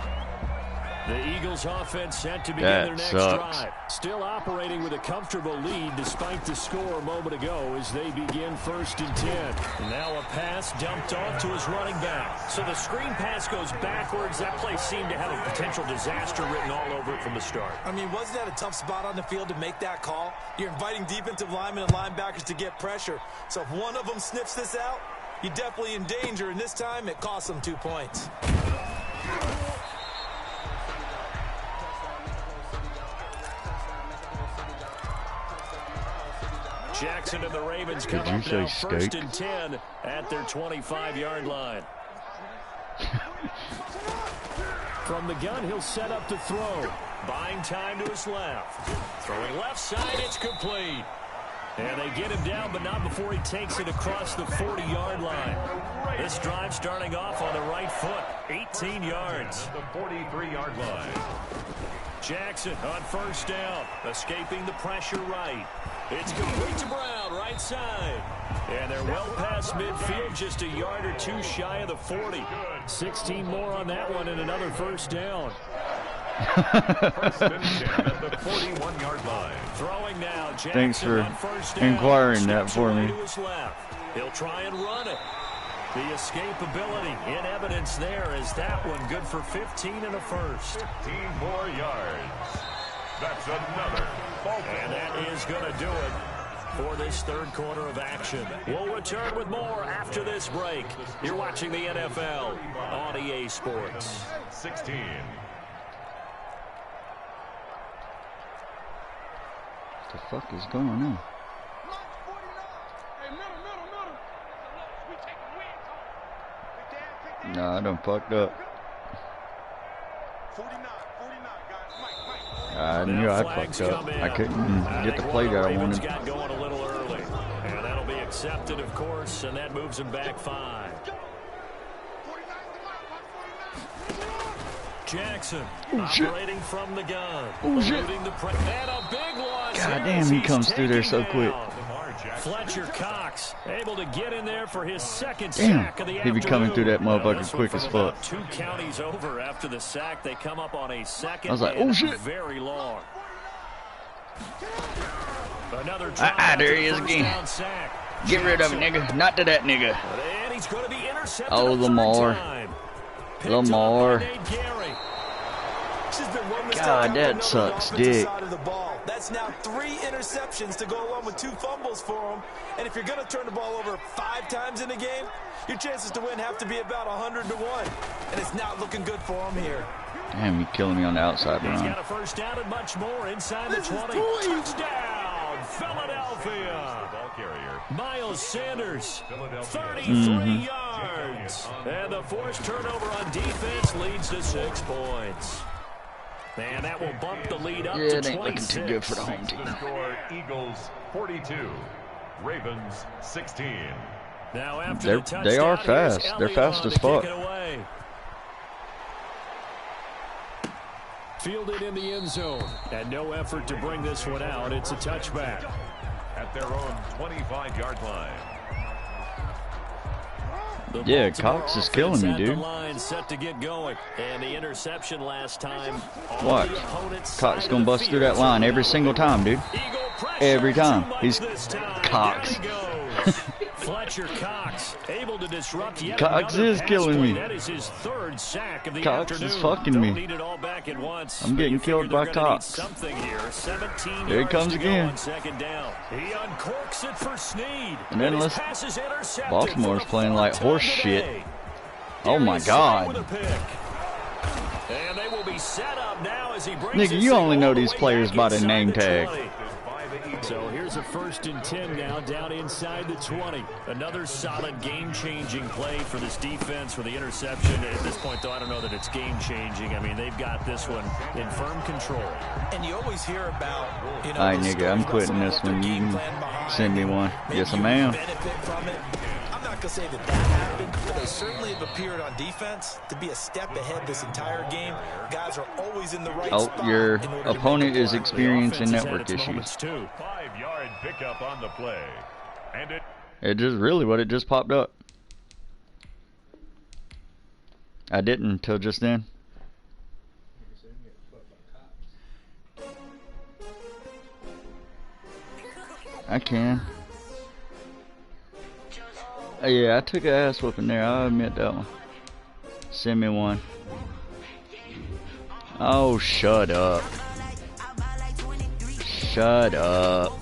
The Eagles offense set to begin their next drive. Still operating with a comfortable lead despite the score a moment ago as they begin 1st and 10. Now a pass dumped off to his running back. So the screen pass goes backwards. That play seemed to have a potential disaster written all over it from the start. I mean, wasn't that a tough spot on the field to make that call? You're inviting defensive linemen and linebackers to get pressure. So if one of them sniffs this out, you're definitely in danger. And this time, it costs them 2 points. Jackson and the Ravens come up now first and 10 at their 25-yard line. From the gun, he'll set up to throw. Buying time to his left. Throwing left side, it's complete. And they get him down, but not before he takes it across the 40-yard line. This drive starting off on the right foot. 18 yards. The 43-yard line. Jackson on first down. Escaping the pressure right. It's complete to Brown, right side. And they're well past midfield, just a yard or two shy of the 40. 16 more on that one and another first down. First and 10 at the 41-yard line. Throwing now. Jackson. Thanks for on first down. inquiring that for me. To his left. He'll try and run it. The escapability in evidence there is that one good for 15 and a first. 15 more yards. That's another ball. And that is going to do it for this third quarter of action. We'll return with more after this break. You're watching the NFL on EA Sports. 16. What the fuck is going on? Nah, I done fucked up. I knew I'd fucked up. I couldn't get the play that I wanted. Got going a little early. And that'll be accepted, of course, and that moves him back 5. Jackson operating from the gun. Oh, shit. And a big one. God damn, he comes through there so quick. Fletcher Cox able to get in there for his second Damn, sack of the he be coming through that motherfucker quick as fuck. 2 counties over after the sack. They come up on a second. I was like, oh shit. Very long. Another there he is again. Get rid of it, nigga. Not to that nigga. And he's going to be intercepted. Oh, Lamar. Lamar. God, that sucks dick. That's now 3 interceptions to go along with 2 fumbles for him. And if you're going to turn the ball over 5 times in a game, your chances to win have to be about 100-1. And it's not looking good for him here. Damn, you killing me on the outside, He's Ron. got a first down and much more inside the 20. Touchdown, Philadelphia. Ball carrier. Miles Sanders, 33 yards. And the forced turnover on defense leads to 6 points. And that will bump the lead up to 26. It ain't looking too good for the home team. The score, Eagles 42, Ravens 16. Now after they are fast. They're fast as fuck. Fielded in the end zone. And no effort to bring this one out. It's a touchback. At their own 25-yard line. Yeah, Cox is killing me, dude. Line set to get going. And the interception last time. Watch. Cox gonna bust through that line every single time, dude. Every time. He's Cox. Fletcher Cox able to disrupt yet Cox is killing me. That is his 3rd sack of the Cox afternoon. is fucking Don't me. need it all back at once. I'm getting killed by Cox. Something here. 17 Here he comes again. On second down. He uncorks it for Snead. And then Baltimore's playing like horse shit. Oh my God. And they will be set up now as he brings Nigga, you only know these players by the name tag. So here's a 1st and 10 now down inside the 20. Another solid game-changing play for this defense for the interception. At this point, though, I don't know that it's game-changing. I mean, they've got this one in firm control. And you always hear about, you know, Alright, nigga, I'm quitting this one. You can send me one. Yes, I am. I'm not going to say that happened, but they certainly have appeared on defense to be a step ahead this entire game. Guys are always in the right spot. Your opponent is experiencing network issues. 5-yard pickup on the play. And it just really what it just popped up. I didn't until just then. I can. Yeah, I took an ass whooping there. I'll admit that one. Send me one. Oh, shut up. Shut up.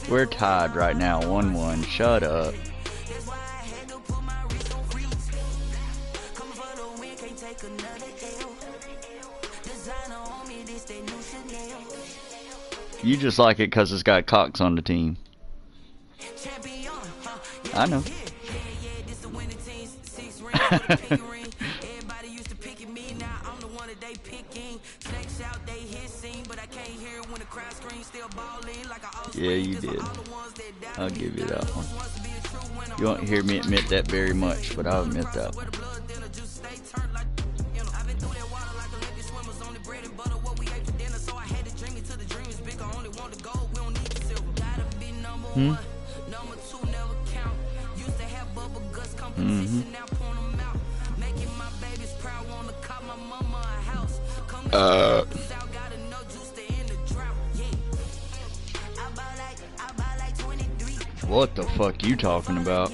We're tied right now, 1-1. Shut up. You just like it because it's got Cox on the team. I know. Yeah, you did. I'll give you that one. You won't hear me admit that very much, but I'll admit that one. Hmm? Mm-hmm. What the fuck you talking about?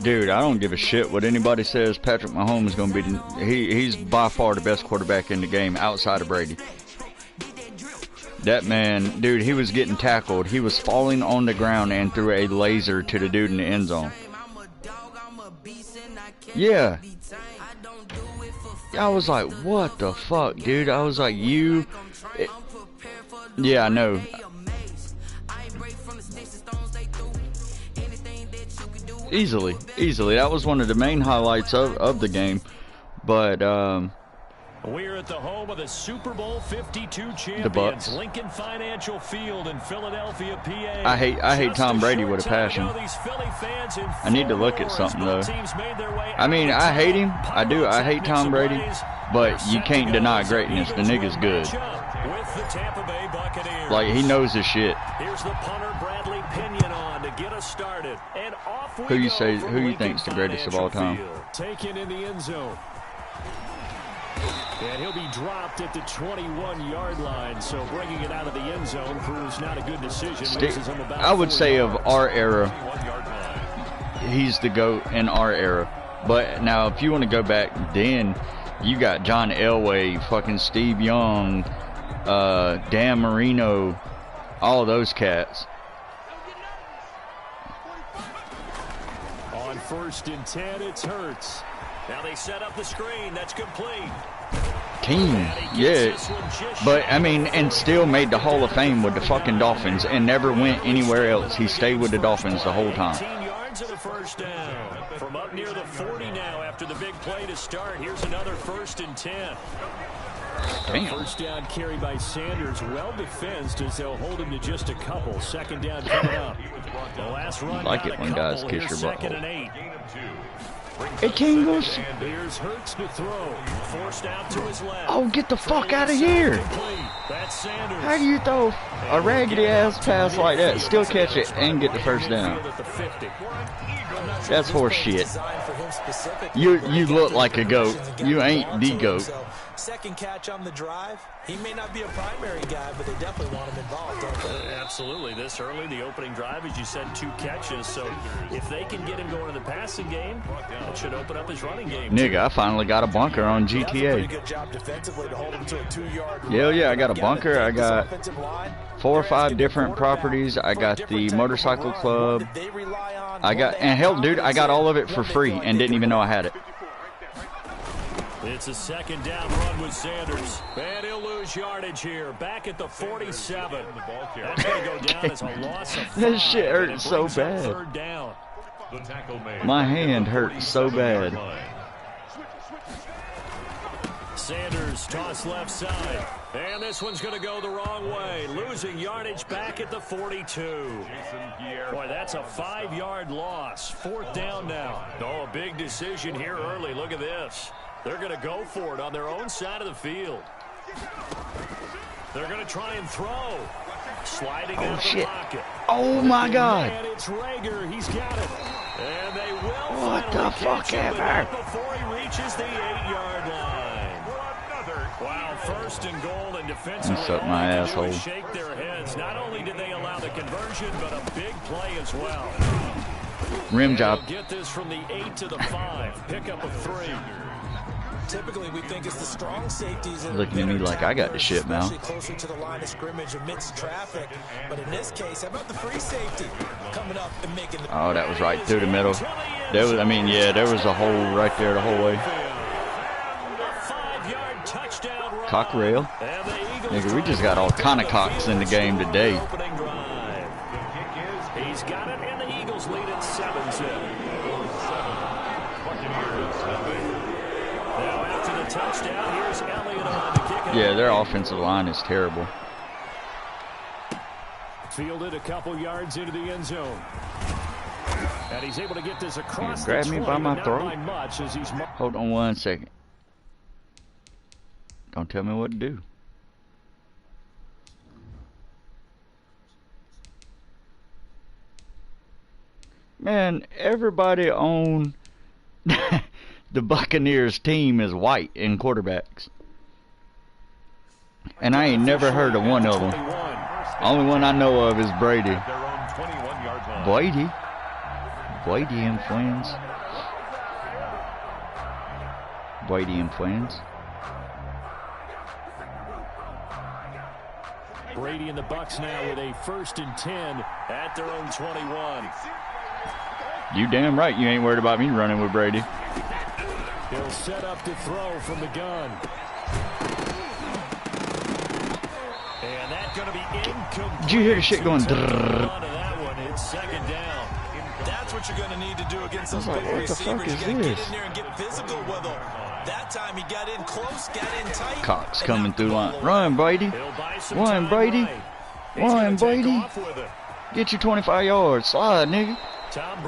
Dude, I don't give a shit what anybody says. Patrick Mahomes is going to be he's by far the best quarterback in the game outside of Brady. That man, dude, he was getting tackled. He was falling on the ground and threw a laser to the dude in the end zone. Yeah. I was like, what the fuck, dude? I was like, yeah, I know. Easily. That was one of the main highlights of the game. But, we're at the home of the Super Bowl 52 champions, the Bucks. Lincoln Financial Field in Philadelphia, PA. I hate Tom Brady with a passion. I need to look at something though. I mean, I hate him. I do. I hate Tom Brady, but you can't deny greatness. The nigga's good. Like, he knows his shit. Here's the punter Bradley Pinion on to get us started. And off we Who you go think's the greatest of all time? Taken in the end zone. And he'll be dropped at the 21-yard line, so bringing it out of the end zone proves not a good decision. I would say of our era, he's the GOAT in our era. But now, if you want to go back, then you got John Elway, fucking Steve Young, Dan Marino, all those cats. On 1st and 10, it's Hurts. Now they set up the screen. That's complete. Team, yeah. But, I mean, and still made the Hall of Fame with the fucking Dolphins and never went anywhere else. He stayed with the Dolphins the whole time. 18 yards and a first down. From up near the 40 now after the big play to start. Here's another 1st and 10. Damn. First down carry by Sanders, well defensed as they'll hold him to just a couple. 2nd down coming up. The last run, like it when guys kiss your 2nd and 8. It tingles. Here's Hurts to throw. Forced out to his left. Oh, get the fuck out of here. That's Sanders. How do you throw a raggedy ass pass like that, still catch it, and get the first down? That's horse shit. You look like a goat. You ain't the goat. Second catch on the drive. He may not be a primary guy, but they definitely want him involved, don't they? Absolutely. This early, the opening drive, as you said, 2 catches. So if they can get him going in the passing game, that should open up his running game. Nigga, I finally got a bunker on GTA. Good job defensively to hold him to a 2-yard run. Yeah, I got a bunker. I got 4 or 5 different properties. I got the motorcycle club. And hell, dude, I got all of it for free and didn't even know I had it. It's a 2nd down run with Sanders. And he'll lose yardage here. Back at the 47. That's going to go down as a loss of 5. That shit hurts so bad. 3rd down. My hand hurts so bad. Sanders toss left side. And this one's going to go the wrong way. Losing yardage back at the 42. Boy, that's a 5-yard loss. 4th down now. Oh, a big decision here early. Look at this. They're going to go for it on their own side of the field. They're going to try and throw. Sliding out of the pocket. Oh, my God. And it's Rager. He's got it. And they will what the fuck ever? Before he reaches the 8-yard line. Wow, 1st and goal, and defensively suck my asshole. Shake their heads. Not only did they allow the conversion, but a big play as well. Rim job. Get this from the 8 to the 5. Pick up a 3. Typically, we think it's the strong safeties that looking at me like I got the shit now. Closer to the line of scrimmage amidst traffic. But in this case, how about the free safety coming up and making the... Oh, that was right through the middle. There was, I mean, yeah, there was a hole right there the whole way. Cock rail. Nigga, we just got all kind of cocks in the game today. He's got it, and the Eagles lead at 7-0. Now after the touchdown, here's Elliott on to kick it. Yeah, their offensive line is terrible. Fielded a couple yards into the end zone. And he's able to get this across Grab the me 20, by my not throat. by much as he's... Hold on 1 second. Don't tell me what to do. Man, everybody on the Buccaneers team is white in quarterbacks. And I ain't never heard of one of them. Only one I know of is Brady. Brady? Brady and friends. Brady and friends. Brady and the Bucs now with a 1st and 10 at their own 21. You damn right you ain't worried about me running with Brady. He'll set up to throw from the gun. And that's going to be incomplete. Did you hear the shit going? That one, it's 2nd down. That's what you're going to need to do against those like, big what the fuck receivers. is You got to this? get in there and get physical with them. That time he got in close, got in tight. Cox coming through line. Run, Brady. Run, Brady. Run, Brady. Get your 25 yards. Slide, nigga. Tom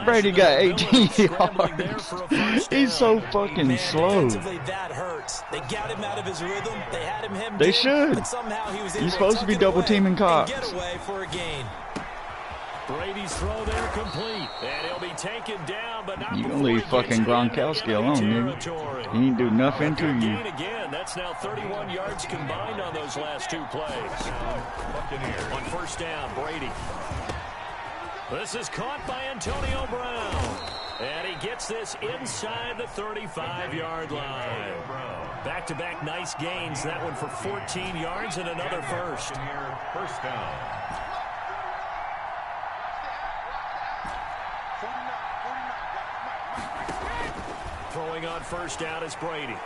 Brady got 18 yards. He's so fucking slow. That hurts. They got him out of his rhythm. They had him hemmed They in, should. but somehow he was able He's to supposed to be tuck it double away teaming Cox. and get away for a gain. Brady's throw there complete, and he'll be taken down, but not You before gonna leave he fucking gets into Gronkowski enemy alone, territory. nigga. He ain't do nothing to you. Gain again. That's now 31 yards combined on those last 2 plays. On 1st down, Brady. This is caught by Antonio Brown. And he gets this inside the 35-yard line. Back-to-back nice gains. That one for 14 yards and another first. 1st down. Throwing on 1st down is Brady.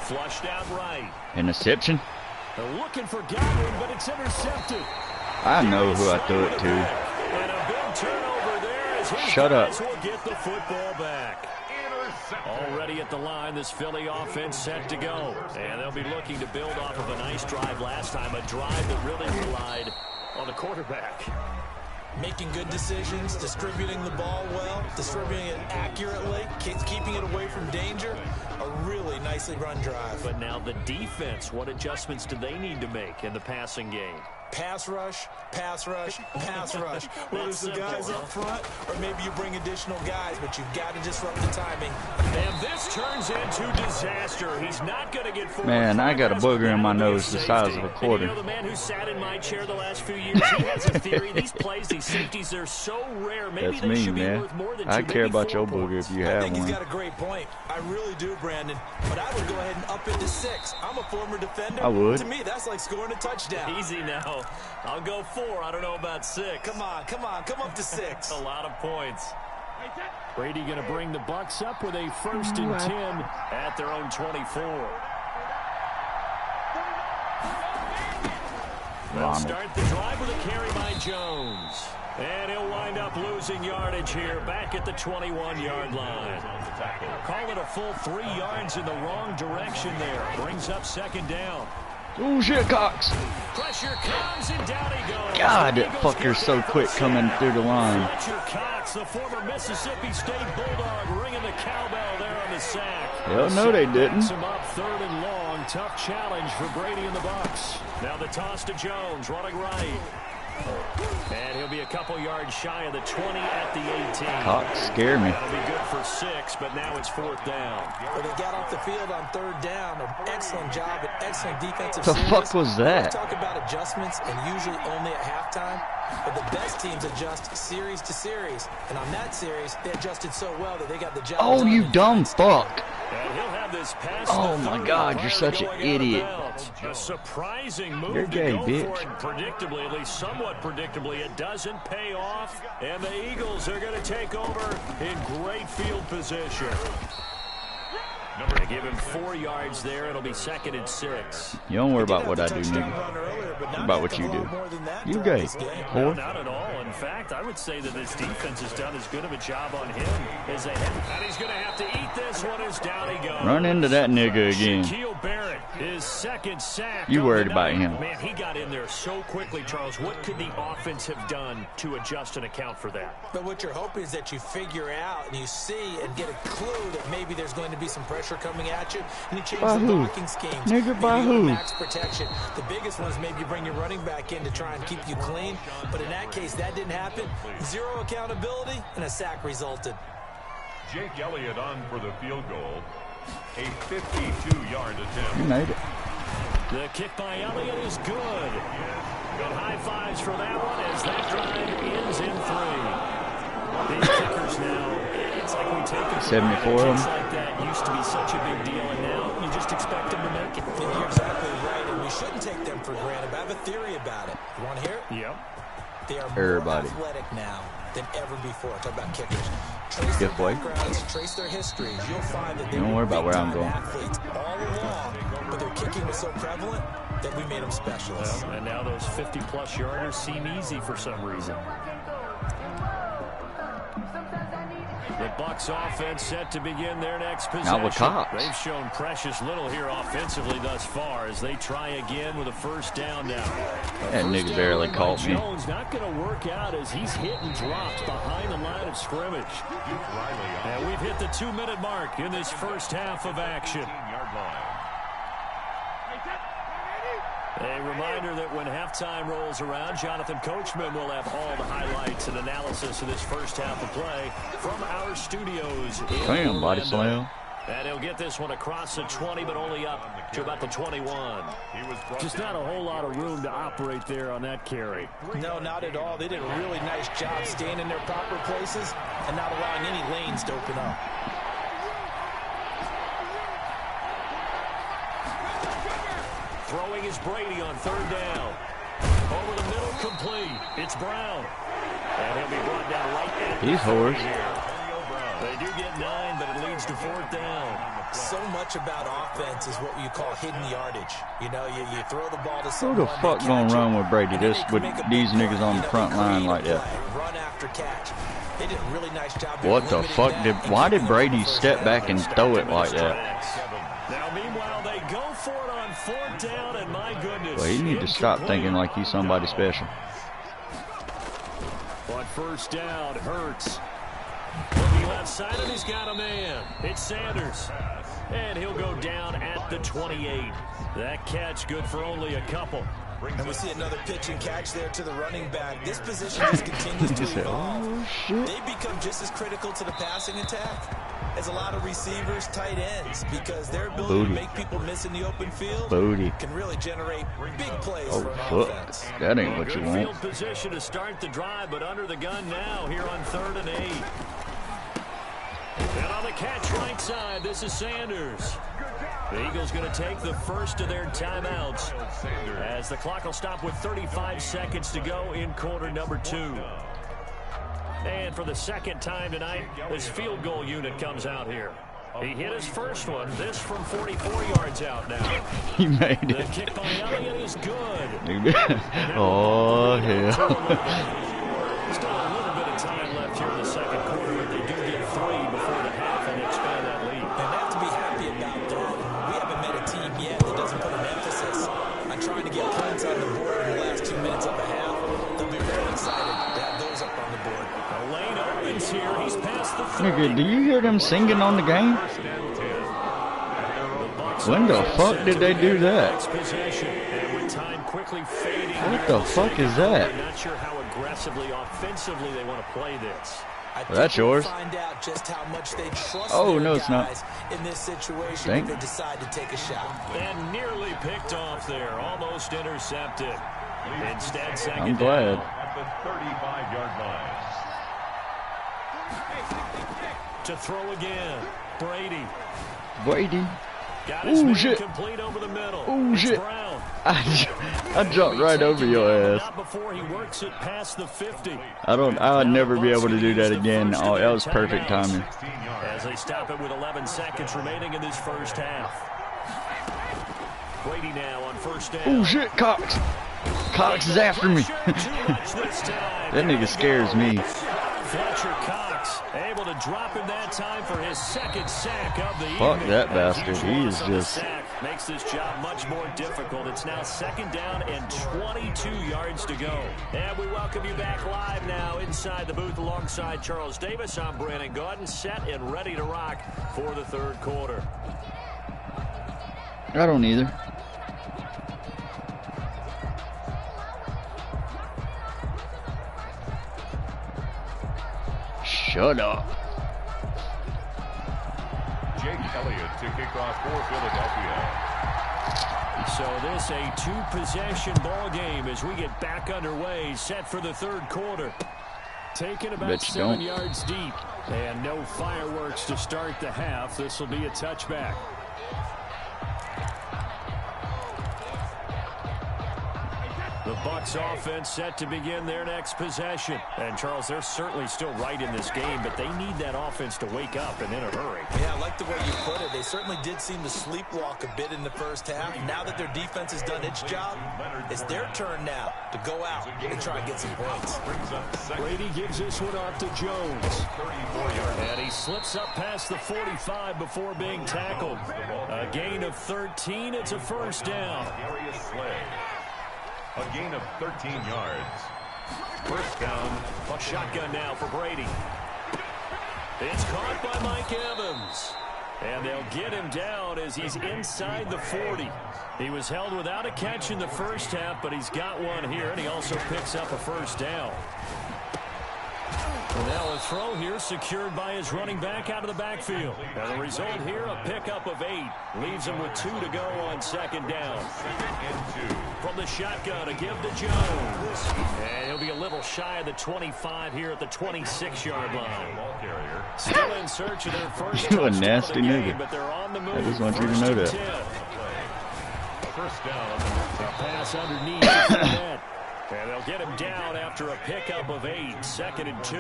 Flushed out right. Interception? They're looking for Godwin, but it's intercepted. I know who I threw it to. And a big turnover there as his Shut up. guys will get the football back. Already at the line, this Philly offense set to go. And they'll be looking to build off of a nice drive last time, a drive that really relied on the quarterback. Making good decisions, distributing the ball well, distributing it accurately, keeping it away from danger. A really nicely run drive. But now the defense, what adjustments do they need to make in the passing game? Pass rush, pass rush, pass rush. Whether it's the guys up front or maybe you bring additional guys, but you've got to disrupt the timing. And this turns into disaster. He's not going to get forward. Man, I got a booger in my nose the size of a quarter. You know, the man who sat in my chair the last few years, he has a theory. These plays, these safeties, they're so rare. Maybe That's they me, should be man. worth more than I two, care maybe about 4 your booger points. if you I have think he's one. got a great point. I really do, Brandon. But I would go ahead and up it to 6. I'm a former defender. I would. To me, that's like scoring a touchdown. Easy now. I'll go 4. I don't know about 6. Come on, come on. Come up to 6. A lot of points. Brady going to bring the Bucs up with a 1st and 10 at their own 24. They'll start the drive with a carry by Jones. And he'll wind up losing yardage here back at the 21-yard line. Call it a full 3 yards in the wrong direction there. Brings up 2nd down. Oh shit, Cox. Pressure comes and down he goes. God, that fucker's so quick coming through the line. Fletcher Cox, the former Mississippi State Bulldog, ringing the cowbell there on the sack. Hell no, they didn't. Him up 3rd and long. Tough challenge for Brady and the Bucs. Now the toss to Jones, running right. And he'll be a couple yards shy of the 20 at the 18. Cox scare me. That'll be good for 6, but now it's 4th down. Well, they got off the field on 3rd down. An excellent job, an excellent defensive The series. fuck was that? We talk about adjustments, and usually only at halftime. But the best teams adjust series to series. And on that series, they adjusted so well that they got the job Oh, done you in dumb fine style. fuck. And he'll have this pass. Oh my God, you're such an idiot. A surprising move You're gay, to go bitch. for it. Predictably, at least somewhat predictably, it doesn't pay off. And the Eagles are going to take over in great field position. They give him 4 yards there. It'll be 2nd and 6. You don't worry about what I do, nigga. Worry about what you do. You gay, No, not at all. In fact, I would say that this defense has done as good of a job on him as they have. And he's going to have to eat this one as down he goes. Run into that nigga again. Shaquille Barrett, his 2nd sack. You worried about him. Man, he got in there so quickly, Charles. What could the offense have done to adjust and account for that? But what you're hoping is that you figure out and you see and get a clue that maybe there's going to be some pressure coming at you, and you change By the who? blocking schemes. Nigga, by Maybe you go who? max protection. The biggest one is maybe you bring your running back in to try and keep you clean. But in that case, that didn't happen. 0 accountability, and a sack resulted. Jake Elliott on for the field goal. A 52-yard attempt. You made it. The kick by Elliott is good. And high fives for that one as that drive ends in 3. These kickers now, it's like we take it 74 of them. Kicks like that used to be such a big deal, and now you just expect them to make it. You're exactly right, and we shouldn't take them for granted. But I have a theory about it. You want to hear it? Yep. They are Everybody. more athletic now than ever before. Talk about kickers. Trace Good their boy. backgrounds, trace their histories. You'll find that they Don't worry about where I'm going. athletes all along, but their kicking was so prevalent that we made them specialists. Well, and now those 50-plus yarders seem easy for some reason. The Bucs offense set to begin their next possession. Not with Cox. They've shown precious little here offensively thus far as they try again with a first down now. That nigga barely caught me. Jones not going to work out as he's hit and dropped behind the line of scrimmage. And we've hit the 2-minute mark in this first half of action. A reminder that when halftime rolls around, Jonathan Coachman will have all the highlights and analysis of this first half of play from our studios in Damn, body Orlando. slam. And he'll get this one across the 20, but only up to about the 21. Just not a whole lot of room to operate there on that carry. No, not at all. They did a really nice job staying in their proper places and not allowing any lanes to open up. Throwing is Brady on 3rd down. Over the middle, complete. It's Brown. And he'll be brought down right at He's hoarse. They do get 9, but it leads to 4th down. So much about offense is what you call hidden yardage. You know, you throw the ball to Who someone. the fuck gonna run with Brady this with these niggas on the front line like that? Run after catch. They did a really nice job. What the fuck did? Why did Brady step back and throw it like that? Now, meanwhile, they go for it on 4th down, and my goodness. Well, you need to stop thinking like he's somebody special. On 1st down, Hurts. Looking left side, and he's got a man. It's Sanders. And he'll go down at the 28. That catch good for only a couple. And we see another pitch and catch there to the running back. This position just continues to evolve. Oh, shit. They become just as critical to the passing attack as a lot of receivers, tight ends, because their ability to make people miss in the open field can really generate big plays for an offense. That ain't what you Good want. field position to start the drive, but under the gun now here on 3rd and 8. And on the catch right side, this is Sanders. The Eagles going to take the first of their timeouts as the clock will stop with 35 seconds to go in quarter number 2. And for the second time tonight, this field goal unit comes out here. He hit his first one, this from 44 yards out now. He made The it. kick by Elliott is good. Oh, hell. Still a little bit of time left here in the second quarter, but they do get 3 before the half and expand that lead. And they have to be happy about that. We haven't met a team yet that doesn't put an emphasis on trying to get points on the board in the last 2 minutes of a half. They'll be very excited to have those up on the board. The lane opens here. He's past the 30. Nigga, do you hear them singing on the game? When the fuck did they do that? What the fuck is that? I'm not sure how aggressively, offensively they want to play this. Well, that's yours. Find out just how much they trust Oh, their no, it's not. guys in this situation Thank- if they decide to take a shot. And nearly picked off there, almost intercepted. Instead, second I'm glad. At the 35-yard line. To throw again. Brady. Got his shit. Complete over the middle. Oh, shit. Brown. I jumped right over your ass. Not before he works it past the 50. I'll never be able to do that again. Oh, that was perfect timing. As they stop it with 11 seconds remaining in this first half. Brady now on first down. Oh, shit, Cox. Cox is after me. That nigga scares me. Fletcher Cox able to drop him that time for his second sack of the Fuck evening. that bastard. He is just... Makes this job much more difficult. It's now second down and 22 yards to go. And we welcome you back live now inside the booth alongside Charles Davis. I'm Brandon Gaudin, set and ready to rock for the third quarter. I don't either. Shut up. Jake Elliott to kick off for Philadelphia. So this a two-possession ball game as we get back underway, set for the third quarter. Taken about 7 yards deep, and no fireworks to start the half. This will be a touchback. The Bucs offense set to begin their next possession. And, Charles, they're certainly still right in this game, but they need that offense to wake up and in a hurry. Yeah, I like the way you put it. They certainly did seem to sleepwalk a bit in the first half. Now that their defense has done its job, it's their turn now to go out and try and get some points. Brady gives this one off to Jones. And he slips up past the 45 before being tackled. A gain of 13. It's a first down. A gain of 13 yards. First down. A shotgun now for Brady. It's caught by Mike Evans. And they'll get him down as he's inside the 40. He was held without a catch in the first half, but he's got one here, and he also picks up a first down. And now a throw here secured by his running back out of the backfield. And the result here, a pickup of 8. Leaves him with 2 to go on second down. From the shotgun, a give to Jones. And he'll be a little shy of the 25 here at the 26-yard line. Still in search of their first You a nasty nigga. but they're on the move. I just want you to know that. First down. A pass underneath the net. And they'll get him down after a pickup of 8. 2nd and 2.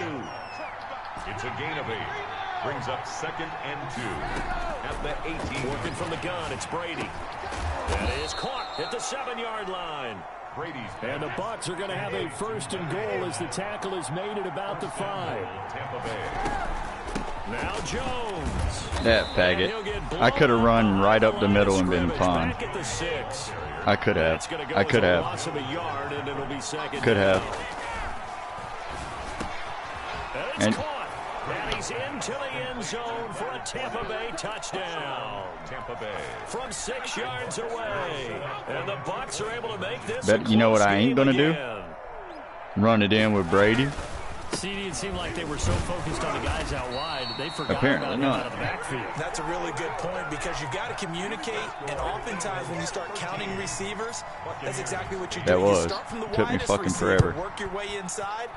It's a gain of 8. Brings up 2nd and 2. At the 18. Working from the gun, it's Brady. That is caught at the 7-yard line. Brady's and the Bucs are going to have a first and goal as the tackle is made at about the 5. Tampa Bay. Now Jones. That faggot. I could have run right up the middle and been fine. I could have. I could have. Could have. And he's into the end zone for a Tampa Bay touchdown. Tampa Bay. From 6 yards away. And the Bucs are able to make this. But you know what I ain't gonna do? Run it in with Brady. See, it seemed like they were so focused on the guys out wide, they forgot Apparently about not. him out of the backfield. That's a really good point because you've got to communicate, and oftentimes when you start counting receivers, that's exactly what you do. That You was. start from the Took me widest fucking receiver, forever. work your way inside.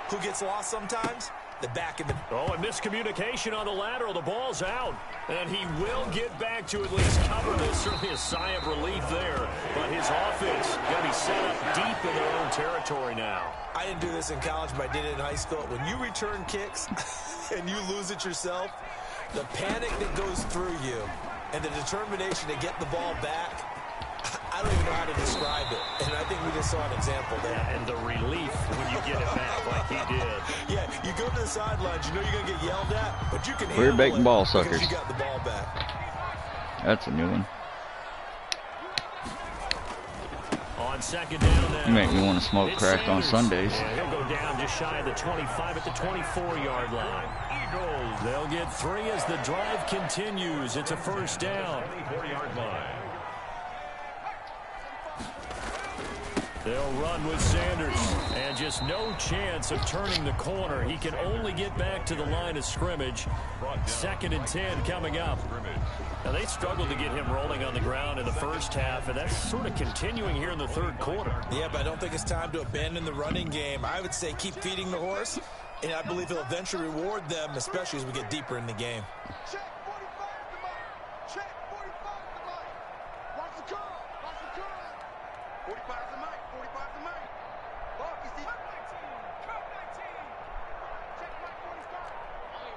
Who gets lost sometimes? The back of the... Oh, and miscommunication on the lateral. The ball's out. And he will get back to at least cover this. Certainly a sigh of relief there. But his offense going to be set up deep in their own territory now. I didn't do this in college, but I did it in high school. When you return kicks and you lose it yourself, the panic that goes through you and the determination to get the ball back, I don't even know how to describe it. And I think we just saw an example there. Yeah, and the relief when you get it back like he did. Yeah, you go to the sidelines, you know you're going to get yelled at, but you can We're handle baiting it ball because suckers. you got the ball back. That's a new one. On second down now. You make me want to smoke It's crack on Sanders. Sundays. And he'll go down just shy of the 25 at the 24-yard line. Eagles. They'll get 3 as the drive continues. It's a first down. 24-yard line. They'll run with Sanders, and just no chance of turning the corner. He can only get back to the line of scrimmage. 2nd and 10 coming up. Now, they struggled to get him rolling on the ground in the first half, and that's sort of continuing here in the third quarter. Yeah, but I don't think it's time to abandon the running game. I would say keep feeding the horse And I believe he'll eventually reward them, especially as we get deeper in the game. Check 45 the mic. Check 45 the mic. Watch the curl. Watch the curl. 45 the mic. 45 the mic. Look, you see. Cut 19. Cut 19. Check mic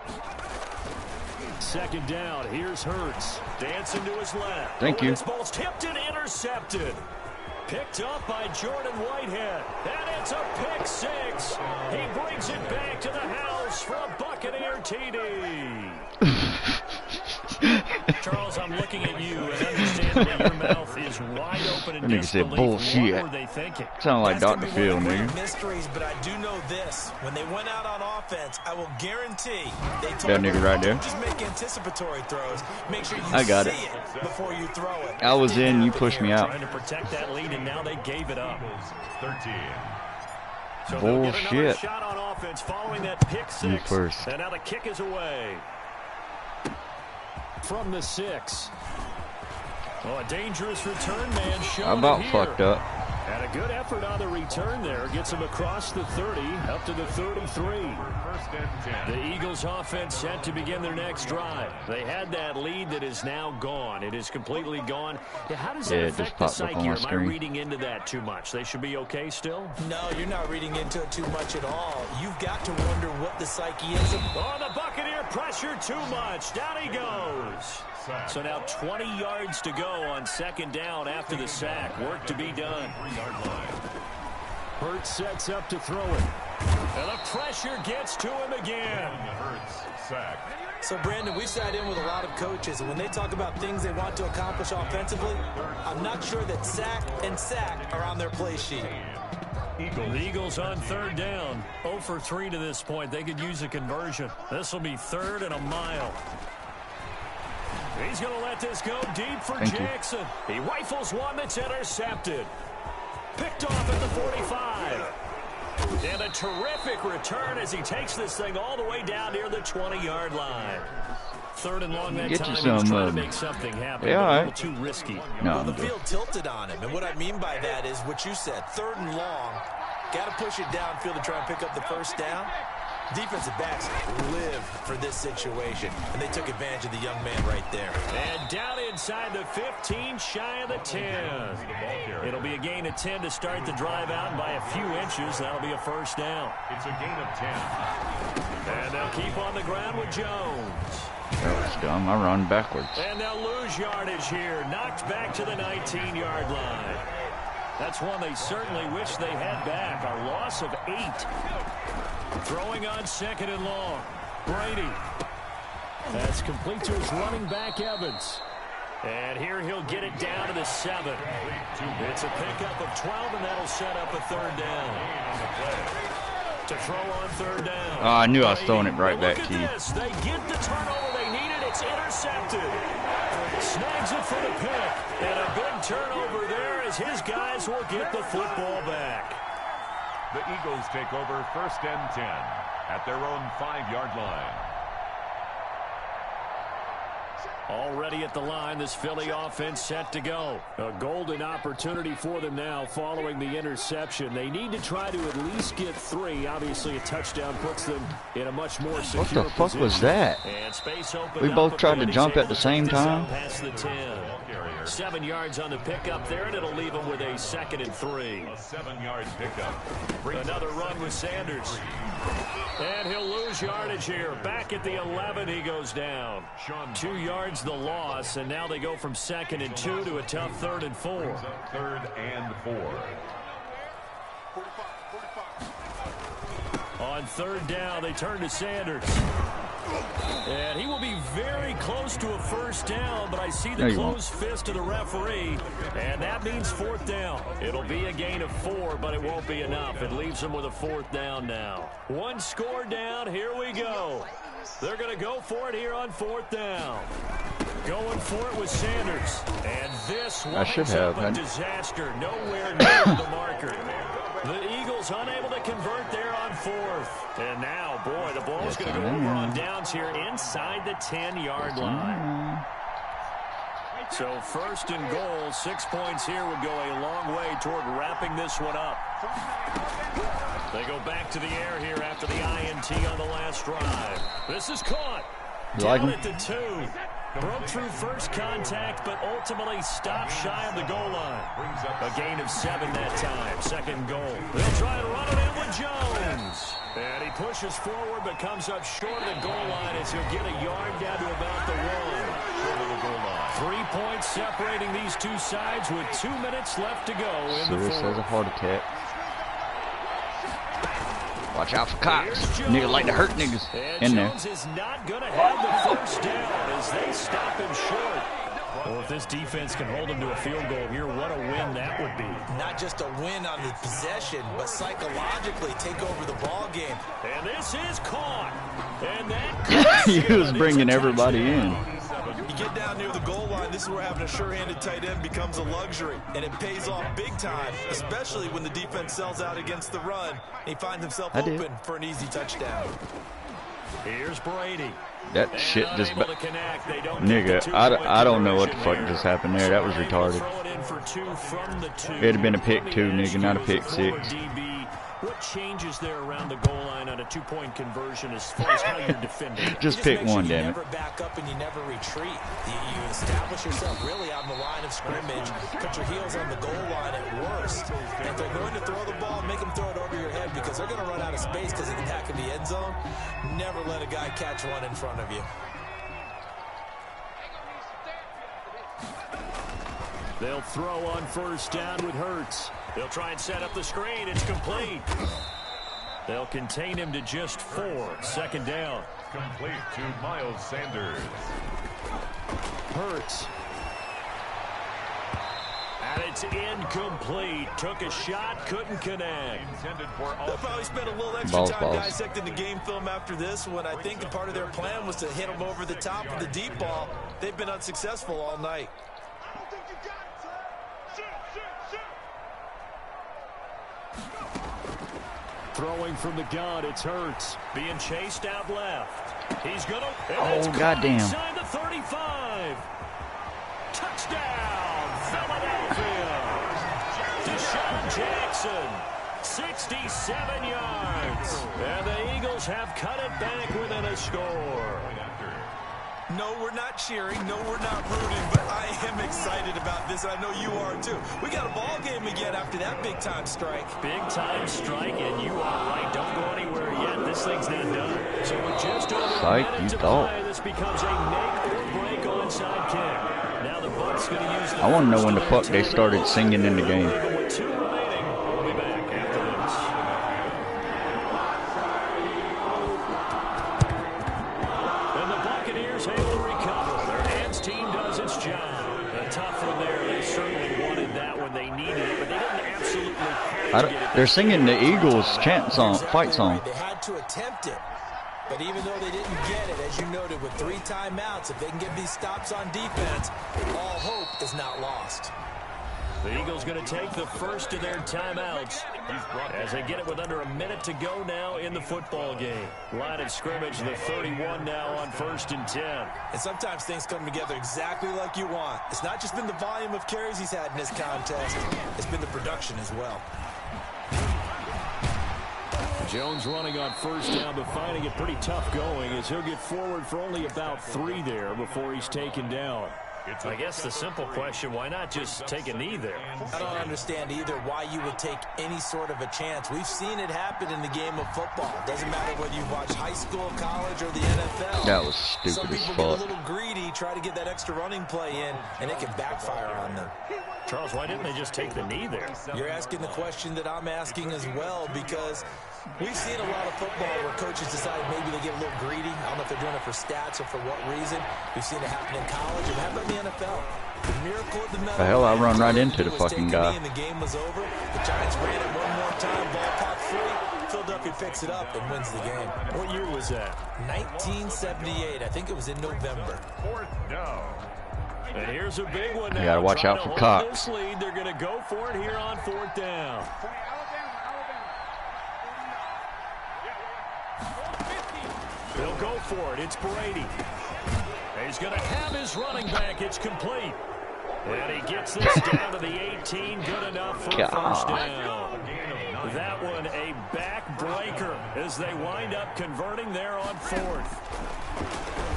45. Second down. Here's Hurts. Dancing to his left. Thank you. This ball's tipped and intercepted. Picked up by Jordan Whitehead. And it's a pick six. He brings it back to the house for a Buccaneer TD. Charles, I'm looking at you, and understandably your mouth is wide open in Nigga said disbelief. bullshit. What were they thinking? Sound like Dr. Phil, nigga. Mysteries, but I do know this. When they went out on offense, I will guarantee they told That nigga right there. just make anticipatory throws. Make sure you I got see it. before you throw it. I was in, you pushed me out. Trying to protect that lead, and now they gave it up. 13. So they'll get another Bullshit. shot on offense following that pick You six. first. And now the kick is away. From the 6. Oh, a dangerous return man showed I about here. fucked up. And a good effort on the return there. Gets him across the 30, up to the 33. The Eagles offense set to begin their next drive. They had that lead that is now gone. It is completely gone. Yeah, how does that Yeah, it just affect the popped up on psyche? my Am I screen. reading into that too much? They should be okay still? No, you're not reading into it too much at all. You've got to wonder what the psyche is. Oh, the Buccaneer pressure too much. Down he goes. So now 20 yards to go on second down after the sack. Work to be done. Hurts sets up to throw it. And the pressure gets to him again. So, Brandon, we've sat in with a lot of coaches, and when they talk about things they want to accomplish offensively, I'm not sure that sack and sack are on their play sheet. The Eagles on third down. 0 for 3 to this point. They could use a conversion. This will be 3rd and a mile. He's going to let this go deep for Thank you. Jackson. He rifles one that's intercepted. Picked off at the 45. And a terrific return as he takes this thing all the way down near the 20-yard line. 3rd and long that Get you time. some, He was trying to make something happen, yeah, but a all little right. too risky. No, Well, I'm the good. field tilted on him, and what I mean by that is what you said. 3rd and long, got to push it downfield to try and pick up the first down. Defensive backs live for this situation, and they took advantage of the young man right there. And down inside the 15, shy of the 10. It'll be a gain of 10 to start the drive out, and by a few inches, that'll be a first down. It's a gain of 10. And they'll keep on the ground with Jones. That was dumb. I run backwards. And they'll lose yardage here. Knocked back to the 19-yard line. That's one they certainly wish they had back. A loss of 8. Throwing on 2nd and long. Brady. That's complete to his running back, Evans. And here he'll get it down to the 7. It's a pickup of 12, and that'll set up a 3rd down. To throw on 3rd down. Oh, I knew I was throwing it right back to you. This. They get the turnover they needed. It's intercepted. Snags it for the pick. And a big turnover there as his guys will get the football back. The Eagles take over 1st and 10 at their own 5-yard line. Already at the line, this Philly offense set to go. A golden opportunity for them now following the interception. They need to try to at least get 3. Obviously, a touchdown puts them in a much more secure What the fuck was position. that? And space opened We up both a tried bit. to He's jump able at the to same take this out time? past the 10. 7 yards on the pickup there, and it'll leave him with a 2nd and 3. A 7-yard pickup. Another run with Sanders. And he'll lose yardage here. Back at the 11, he goes down. 2 yards the loss, and now they go from 2nd and 2 to a tough 3rd and 4. 3rd and 4. On 3rd down, they turn to Sanders. And he will be very close to a first down, but I see the closed fist of the referee, and that means 4th down. It'll be a gain of 4, but it won't be enough. It leaves them with a 4th down now. 1 score down. Here we go. They're going to go for it here on 4th down. Going for it with Sanders. And this winds up a disaster. Nowhere near the marker. The Eagles unable to convert there on 4th. And now, boy, the ball's going to go over on downs here inside the 10-yard line. So first and goal, 6 points here would go a long way toward wrapping this one up. They go back to the air here after the INT on the last drive. This is caught. Down at the 2. Broke through first contact, but ultimately stopped shy of the goal line. A gain of 7 that time. Second goal. They'll try to run it in with Jones. And he pushes forward, but comes up short of the goal line as he'll get a yard down to about the 1. Short of the goal line. 3 points separating these two sides with 2 minutes left to go in the fourth. Has a heart attack. Watch out for Cox. Nigga like to hurt niggas in there. Jones is not going to have the first down as they stop him short. Well, if this defense can hold him to a field goal here, what a win that would be. Not just a win on the possession, but psychologically take over the ball game. And this is caught. And that he was bringing everybody in. You get down near the goal line, this is where having a sure-handed tight end becomes a luxury, and it pays off big time, especially when the defense sells out against the run, and he finds himself open for an easy touchdown. Here's Brady. That shit just... Nigga, I don't know what the fuck just happened there. That was retarded. It'd have been a pick 2, nigga, not a pick 6. What changes there around the goal line on a 2-point conversion as far as how you're defending? Just pick one, damn it. You never back up and you never retreat. You establish yourself really on the line of scrimmage, put your heels on the goal line at worst. And if they're going to throw the ball, make them throw it over your head because they're going to run out of space because of the back of the end zone. Never let a guy catch one in front of you. They'll throw on first down with Hurts. They'll try and set up the screen. It's complete. They'll contain him to just 4. Second down. Complete to Miles Sanders. Hurts. And it's incomplete. Took a shot, couldn't connect. They'll probably spend a little extra time dissecting the game film after this one. I think part of their plan was to hit him over the top of the deep ball. They've been unsuccessful all night. Throwing from the gun, it's Hurts. Being chased out left. He's going to... Oh, goddamn. Inside the 35. Touchdown, Philadelphia. Deshaun Jackson, 67 yards. And the Eagles have cut it back within a score. No, we're not cheering. No, we're not rooting. But I am excited about this. I know you are, too. We got a ball game again after that big-time strike. Big-time strike, and you are right. Don't go anywhere yet. This thing's not done. So with just over a minute to play, this becomes a make-or-break onside kick. Now the Bucs going to use the... I want to know when the fuck they started singing in the game. With 2 remaining, we'll be back after this. And the Buccaneers able to recover. Their hands team does its job. A tough one there. They certainly wanted that when they needed it, but they didn't absolutely have to get it. They're singing the Eagles chant song, fight song. They had to attempt it. But even though they didn't get it, as you noted, with 3 timeouts, if they can get these stops on defense, all hope is not lost. The Eagles going to take the first of their timeouts as they get it with under a minute to go now in the football game. Line of scrimmage, the 31 now on 1st and 10. And sometimes things come together exactly like you want. It's not just been the volume of carries he's had in this contest. It's been the production as well. Jones running on first down, but finding it pretty tough going as he'll get forward for only about 3 there before he's taken down. I guess the simple question, why not just take a knee there? I don't understand either why you would take any sort of a chance. We've seen it happen in the game of football. Doesn't matter whether you watch high school, college, or the NFL. That was stupid Some as people fuck. get a little greedy, try to get that extra running play in, and it can backfire on them. Charles, why didn't they just take the knee there? You're asking the question that I'm asking as well, because we've seen a lot of football where coaches decide maybe they get a little greedy. I don't know if they're doing it for stats or for what reason. We've seen it happen in college and happen in the NFL. The miracle of the medal. The hell, I run right into the fucking guy. And the game was over. The Giants ran it one more time. Ball popped free. Philadelphia picks it up and wins the game. What year was that? 1978. I think it was in November. 4th down. And here's a big one now. You gotta watch out for Cox. This lead, they're going to go for it here on 4th down. They'll go for it. It's Brady. He's going to have his running back. It's complete. And he gets this down to the 18. Good enough for a first down. That one a backbreaker as they wind up converting there on fourth.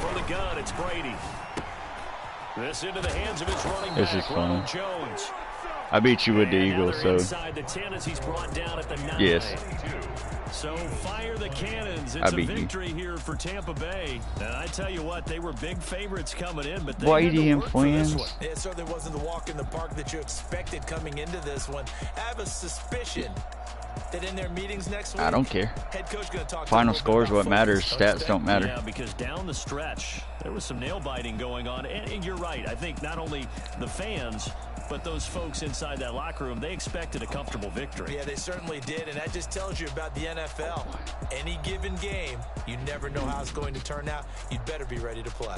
For the gun, it's Brady. This into the hands of his running This back, is fun. Ronald Jones. I beat you with the And now Eagles, they're so inside the 10 as he's brought down at the 9. yes. So fire the cannons. I It's a beat you. victory here for Tampa Bay. And I tell you what, they were big favorites coming in, but they Whitey had to and work for this friends. one. It certainly wasn't the walk in the park that you expected coming into this one. I have a suspicion that in their meetings next week, I don't care. head coach going to talk Final to score is what matters. Stats don't matter. Yeah, because down the stretch, there was some nail biting going on. And you're right. I think not only the fans, but those folks inside that locker room, they expected a comfortable victory. Yeah, they certainly did, and that just tells you about the NFL. Any given game, you never know how it's going to turn out. You'd better be ready to play.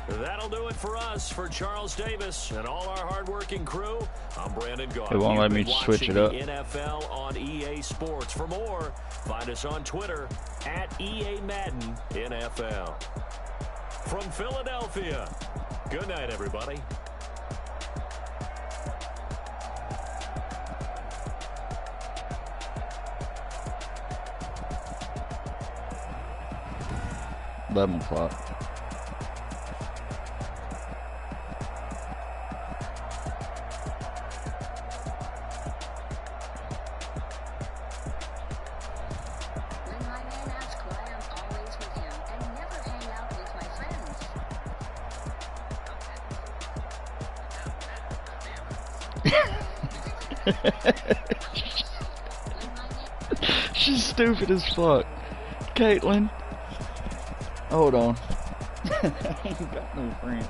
That'll do it for us. For Charles Davis and all our hardworking crew, I'm Brandon Gaughan. It won't let me You've been switch it watching up. the NFL on EA Sports. For more, find us on Twitter at EA Madden NFL. From Philadelphia, good night, everybody. $11. When my men ask why I'm always with him and never hang out with my friends. She's stupid as fuck. Caitlin. Hold on. I ain't got no friends.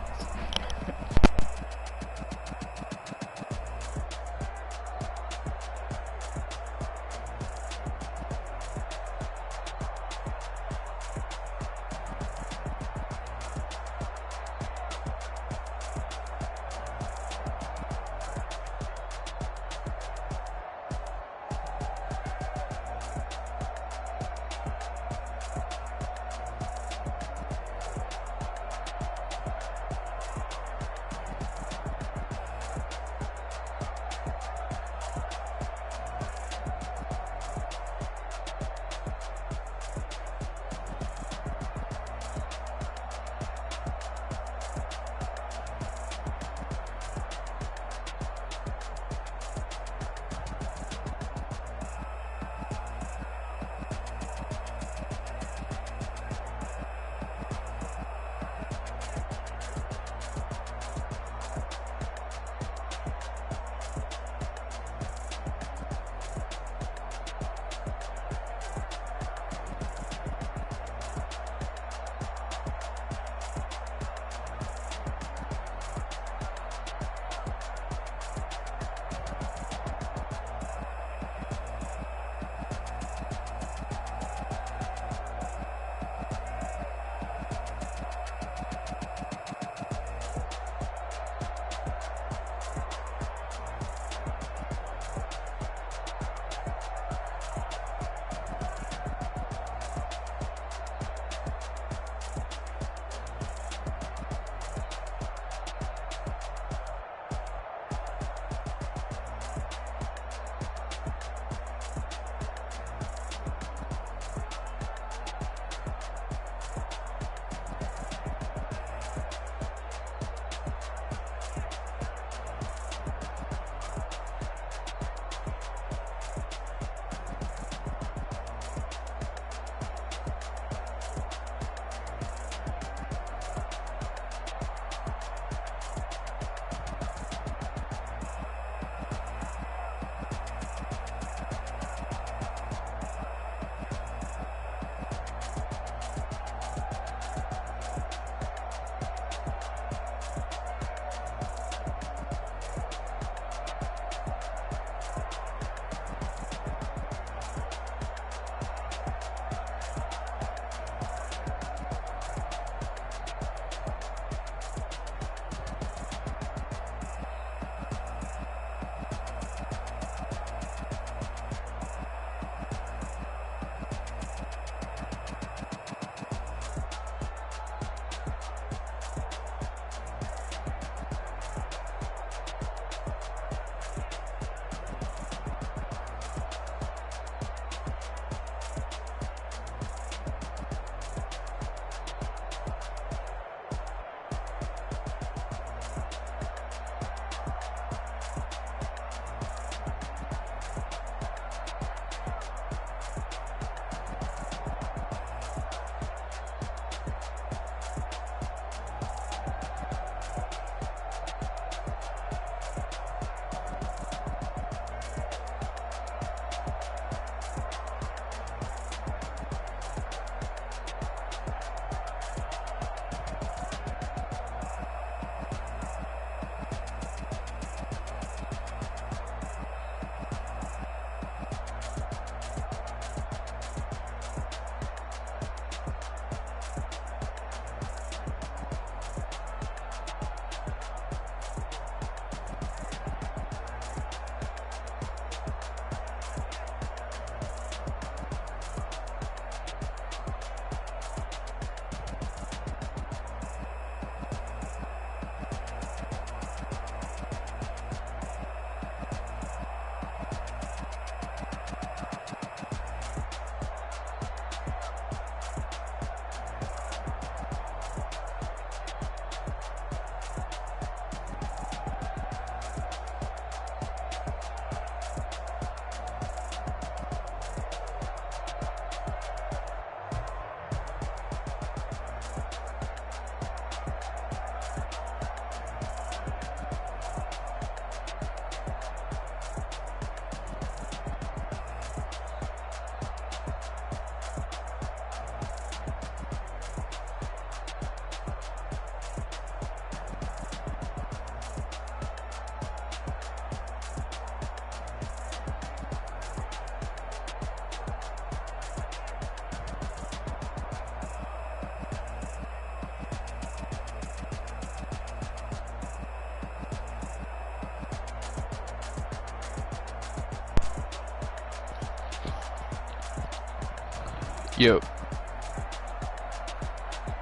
Yo.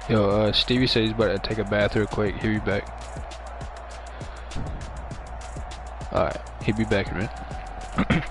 Yo, Stevie said he's about to take a bath real quick. He'll be back. Alright, he'll be back in a minute.